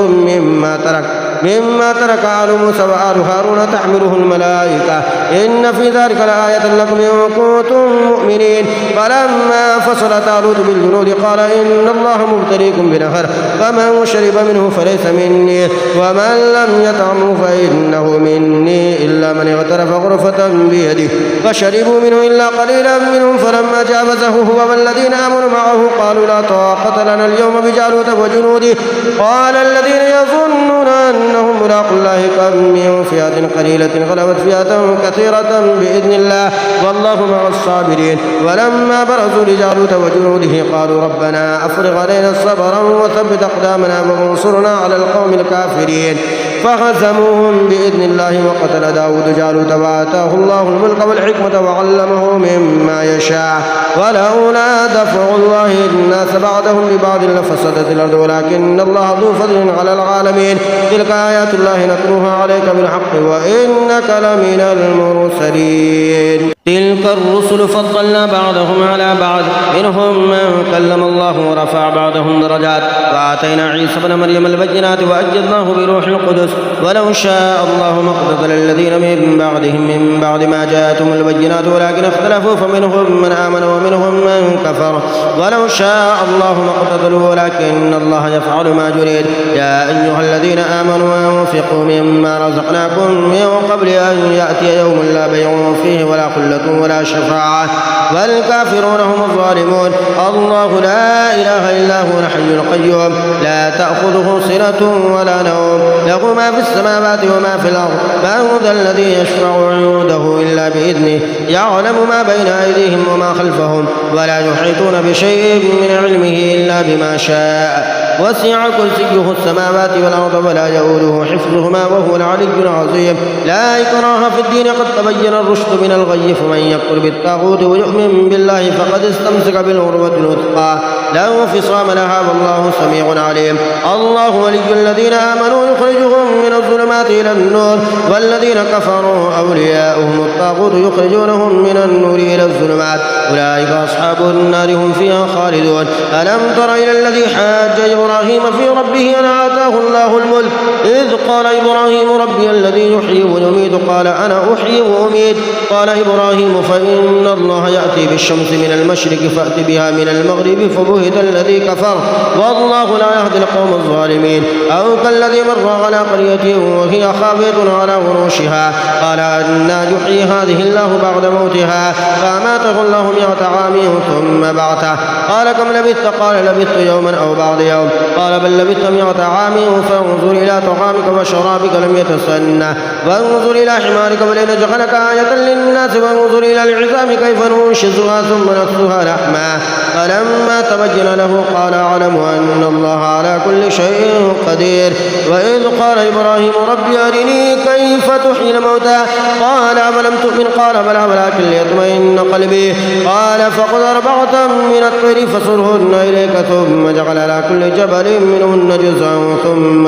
مما ترك آل موسى وآل هارون تحمله الملائكة إن في ذلك لآية لكم إن كنتم مؤمنين فلما فصل طالوت بالجنود قال إن الله مبتليكم بنهر فمن شرب منه فليس مني ومن لم يطعمه فإنه مني إلا من اغترف غرفة بيده فشربوا منه إلا قليلا منهم فلما جاوزه هو والذين آمنوا معه قالوا لا طاقة لنا اليوم بجالوت وجنوده قال الذين يظنون أنهم ملاقوا الله كم من فئة قليلة غلبت فئة كثيرة بإذن الله والله مع الصابرين ولما برزوا لجالوت وجنوده قالوا ربنا أفرغ علينا صبرا وثبت أقدامنا وانصرنا على القوم الكافرين فهزموهم بإذن الله وقتل داود جالوت وآتاه الله الملك والحكمة وعلمه مما يشاء ولولا دفع الله الناس بعضهم ببعض لفسدت الأرض ولكن الله ذو فضل على العالمين تلك آيات الله نتلوها عليك بالحق وإنك لمن المرسلين تلك الرسل فضلنا بعضهم على بعض منهم من كلم الله ورفع بعضهم درجات وآتينا عيسى ابن مريم البينات وأيدناه بروح القدس ولو شاء الله ما اقتتل الذين من بعدهم من بعد ما جاءتهم البينات ولكن اختلفوا فمنهم من آمن ومنهم من كفر ولو شاء الله ما اقتتلوا ولكن الله يفعل ما يريد يا أيها الذين آمنوا أنفقوا مما رزقناكم من قبل أن يأتي يوم لا بيع فيه ولا خلة ولا شفاعة والكافرون هم الظالمون الله لا إله إلا هو الحي القيوم لا تأخذه سنة ولا نوم له ما في السماوات وما في الأرض من ذا الذي يشفع عنده إلا بإذنه يعلم ما بين أيديهم وما خلفهم ولا يحيطون بشيء من علمه إلا بما شاء وسع كرسيه السماوات والأرض ولا يؤوده حفظهما وهو العلي العظيم لا إكراه في الدين قد تبين الرشد من الغي فمن يكفر بالطاغوت ويؤمن بالله فقد استمسك بالعروة الوثقى لا انفصام لها والله سميع عليم الله ولي الذين آمنوا يخرجهم من الظلمات إلى النور والذين كفروا أولياؤهم الطاغوت يخرجونهم من النور إلى الظلمات أولئك أصحاب النار هم فيها خالدون ألم تر إلى الذي حاج إبراهيم في ربه أن آتاه الله الملك إذ قال إبراهيم ربي الذي يحيي ويميت قال أنا أحيي وأميت قال إبراهيم فإن الله يأتي بالشمس من المشرق فأت بها من المغرب فبهت الذي كفر والله لا يهدي القوم الظالمين أو كالذي مر على قرية وهي خاوية على عروشها قال أنى يحيي هذه الله بعد موتها فأماته الله 100 عام ثم بعثه قال كم لبثت قال لبثت يوما أو بعض يوم قال بل لبثت 100 عام فانظر إلى طعامك وشرابك لم يتسنى وانظر إلى حمارك ولنجعلك آية للناس وانظر إلى العظام كيف ننشزها ثم نكسوها لحما فلما تبين فأذن له قال أعلم أن الله على كل شيء قدير. وإذ قال إبراهيم رب أرني كيف تحيي الموتى قال أفلم تؤمن قال بلى ولكن ليطمئن قلبي قال فخذ 4 من الطير فصرهن إليك ثم اجعل على كل جبل منهن جزءا ثم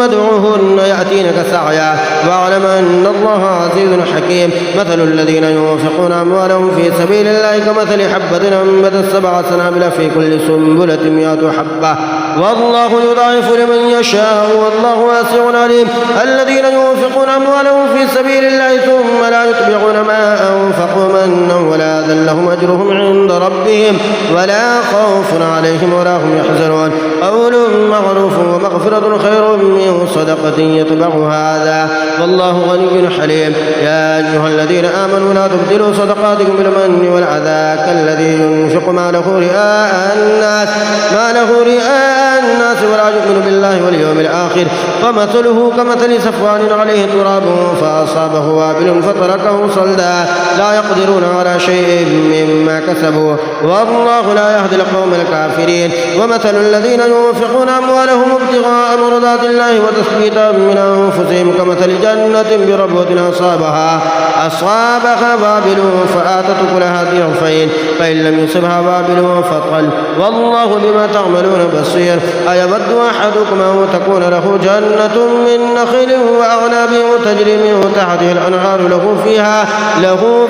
ادعوهن يأتينك سعيا واعلم أن الله عزيز حكيم. مثل الذين ينفقون أموالهم في سبيل الله كمثل حبة أنبتت 7 سنابل في كل سنبلة 100 حبة والله يضاعف لمن يشاء والله واسع عليم. الذين ينفقون أموالهم في سبيل الله ثم لا يتبعون ما أنفقوا منا ولا أذى لهم أجرهم عند ربهم ولا خوف عليهم ولا هم يحزنون. قول معروف ومغفرة خير من صدقة يتبعها أذى والله غني حليم. يا أيها الذين آمنوا لا تبطلوا صدقاتكم بالمن والأذى كالذي ينفق ماله رئاء الناس ولا يؤمن بالله واليوم الآخر فمثله كمثل صفوان عليه تراب فأصابه وابل فتركه صلدا لا يقدرون على شيء مما كسبوا والله لا يهدي القوم الكافرين. ومثل الذين ينفقون أموالهم ابتغاء مرضات الله وتثبيتا من أنفسهم كمثل جنة بربوة أصابها وابل فآتت كلها ضعفين فإن لم يصبها وابل فطل والله بما تعملون بصير. أيود أحدكم أن تكون له جنة من نخيل وأعناب تجري من تحتها الأنهار له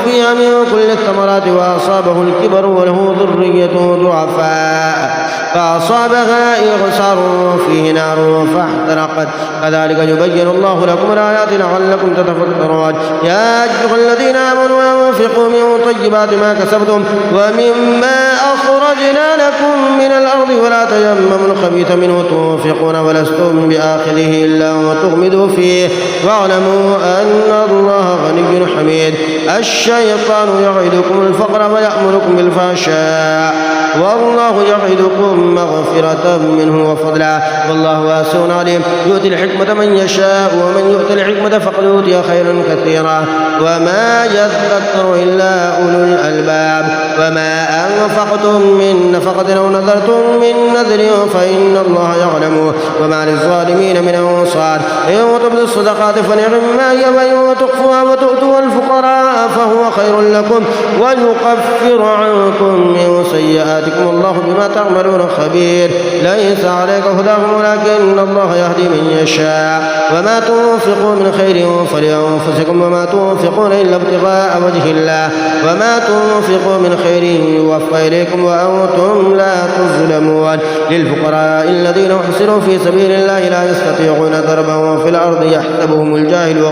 فيها من كل الثمرات وأصابه الكبر وله ذرية ضعفاء فأصابها إعصار فيه نار فاحترقت كذلك يبين الله لكم الآيات لعلكم تتفكرون. يا أيها الذين آمنوا أنفقوا من طيبات ما كسبتم ومما أخرجنا لكم من الأرض ولا تيمموا الخبيث منه تنفقون ولستم بآخذه إلا أن تغمضوا فيه واعلموا أن الله غني حميد. الشيطان يعدكم الفقر ويأمركم بالفحشاء والله يعدكم مغفرة منه وفضلا والله واسع عليم. يؤتي الحكمة من يشاء ومن يؤتي الحكمة فقد أوتي خيرا كثيرا وما يذكر إلا أولو الألباب. وما أنفقتم من نفقة أو نذرتم من نذر فإن الله يعلمه وما للظالمين من أنصار. إن تبدوا الصدقات فنعما هي وإن تخفوها وتؤتوا الفقراء فهو خير لكم ويكفر عنكم من سيئاتكم والله بما تعملون خبير. ليس عليك هداهم ولكن الله يهدي من يشاء. وما تنفقوا من خير فلأنفسكم وما تنفقون إلا ابتغاء وجه الله وما تنفقوا من خير يوفى إليكم وأنتم لا تظلمون. للفقراء الذين احصروا في سبيل الله لا يستطيعون ضربا في الأرض يحسبهم الجاهل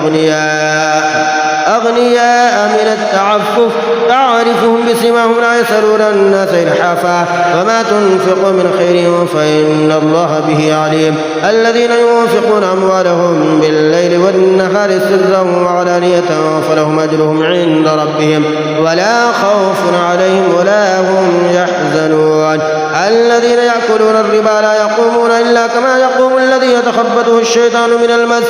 أغنياء من التعفف تعرفهم بسماهم لا يسألون الناس إلحافا وما تنفقوا من خير فإن الله به عليم. الذين ينفقون أموالهم بالليل والنهار سرا وعلانية فلهم أجرهم عند ربهم ولا خوف عليهم ولا هم يحزنون. الذين يأكلون الربا لا يقومون إلا كما يقوم الذي يتخبطه الشيطان من المس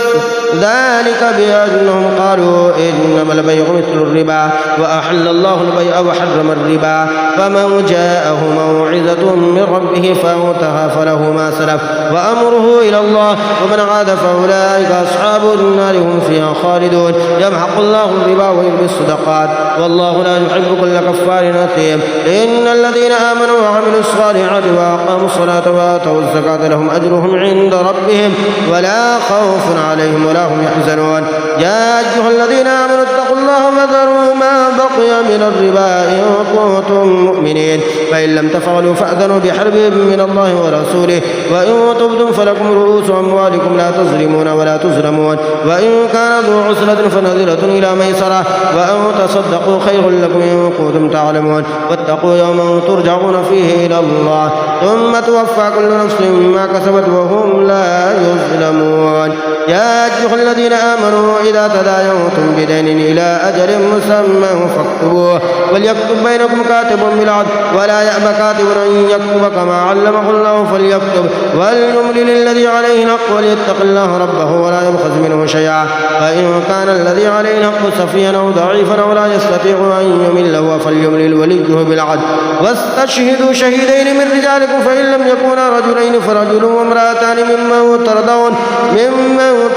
ذلك بأنهم قالوا إنما البيع مثل الربا وأحل الله البيع وحرم الربا. فمن جاءه موعظة من ربه فانتهى فله ما سلف وأمره إلى الله ومن عاد فأولئك أصحاب النار هم فيها خالدون. يمحق الله الربا ويربي الصدقات والله لا يحب كل كفار أثيم. إن الذين آمنوا وعملوا الصالحات وأقاموا الصلاة وآتوا الزكاة لهم أجرهم عند ربهم ولا خوف عليهم ولا هم يحزنون. يا أيها الذين آمنوا اتقوا الله وذروا ما بقي من الربا إن كنتم مؤمنين فإن لم تفعلوا فأذنوا بحرب من الله ورسوله وإن تبتم فلكم رؤوس أموالكم لا تظلمون ولا تظلمون. وإن كان ذو عسرة فنذرة إلى ميسرة وأن تصدقوا خير لكم إن كنتم تعلمون. واتقوا يوما ترجعون فيه إلى الله ثم توفى كل نفس ما كسبت وهم لا يظلمون. يا أيها الذين آمنوا إذا تداينتم بدين إلى أجل مسمى فاكتبوه وليكتب بينكم كاتب بالعدل ولا يأبى كاتب أن يكتب كما علمه الله فليكتب وليملل الذي عليه الحق وليتق الله ربه ولا يبخس منه شيئا فإن كان الذي عليه الحق سفيها أو ضعيفا أو لا يستطيع أن يمل فليملل وليه بالعدل واستشهدوا شهيدين من رجالكم فإن لم يكونا رجلين فرجل وامرأتان ممن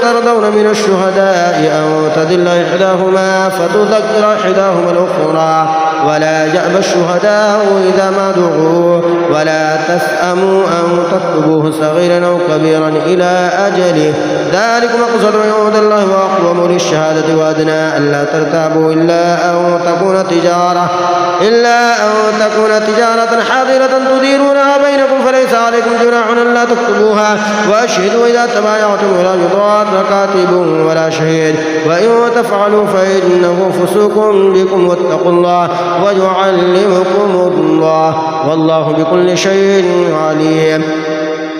ترضون من الشهداء أو تدل إحداهما فتذكر إحداهما الأخرى ولا يأبى الشهداء إذا ما دعوا ولا تسأموا أن تكتبوه صغيرا أو كبيرا إلى أجله ذلك مقصد عند الله وأقوم للشهادة وأدنى ألا ترتابوا إلا أن تكون تجارة حاضرة تديرونها بينكم فليس عليكم جناح ألا تكتبوها وأشهدوا إذا تبايعتم ولا يضار كاتب ولا شهيد وإن تفعلوا فإنه فسوق بكم واتقوا الله ويعلمكم الله والله بكل شيء عليم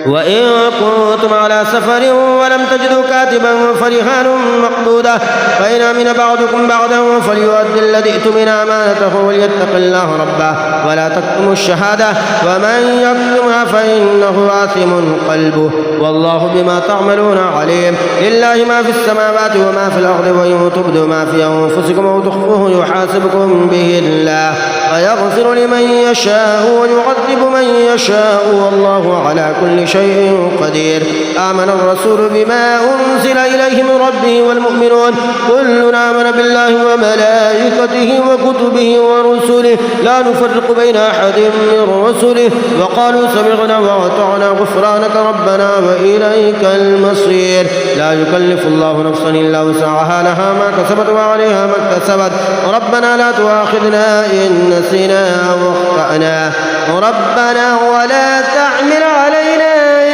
وإن كنتم على سفر ولم تجدوا كاتبا فرهان مقبوضة فإن أمن بعضكم بعضا فليؤدي الذي ائتمن أمانته وليتق الله ربه ولا تكتموا الشهادة ومن يكتمها فإنه آثم قلبه والله بما تعملون عليم لله ما في السماوات وما في الأرض وإن تبدوا ما في أنفسكم أو تخفوه يحاسبكم به الله ويغفر لمن يشاء ويعذب من يشاء والله على كل شيء قدير آمن الرسول بما أنزل إليه من ربه والمؤمنون كلنا آمن بالله وملائكته وكتبه ورسله لا نفرق بين أحد من رسله وقالوا سمعنا وأطعنا غفرانك ربنا وإليك المصير لا يكلف الله نفسا إلا وسعها لها ما كسبت وعليها ما اكتسبت ربنا لا تؤاخذنا إن نسينا أو أخطأنا ربنا ولا تحمل علينا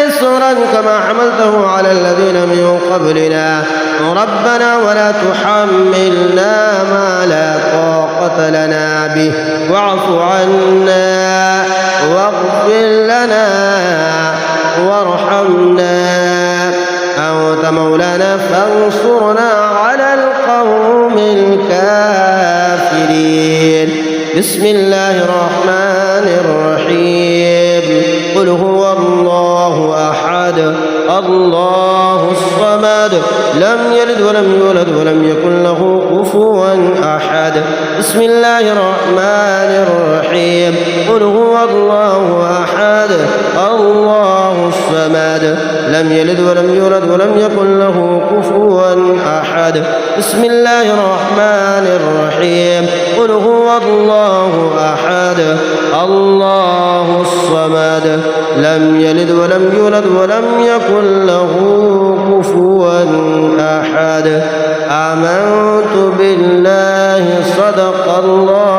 إصرا كما حملته على الذين من قبلنا ربنا ولا تحملنا ما لا طاقة لنا به واعف عنا واغفر لنا وارحمنا أنت مولانا فانصرنا على القوم الكافرين بسم الله الرحمن الرحيم قل هو الله أحد الله الصمد لم يلد ولم يولد ولم يكن له كفوا أحد بسم الله الرحمن الرحيم قل هو الله أحد الله الصمد لم يلد ولم يولد ولم يكن له كفوا أحد بسم الله الرحمن الرحيم قل هو الله أحد الله الصمد لم يلد ولم يولد ولم يكن له كفوا أحد آمنت بالله صدق الله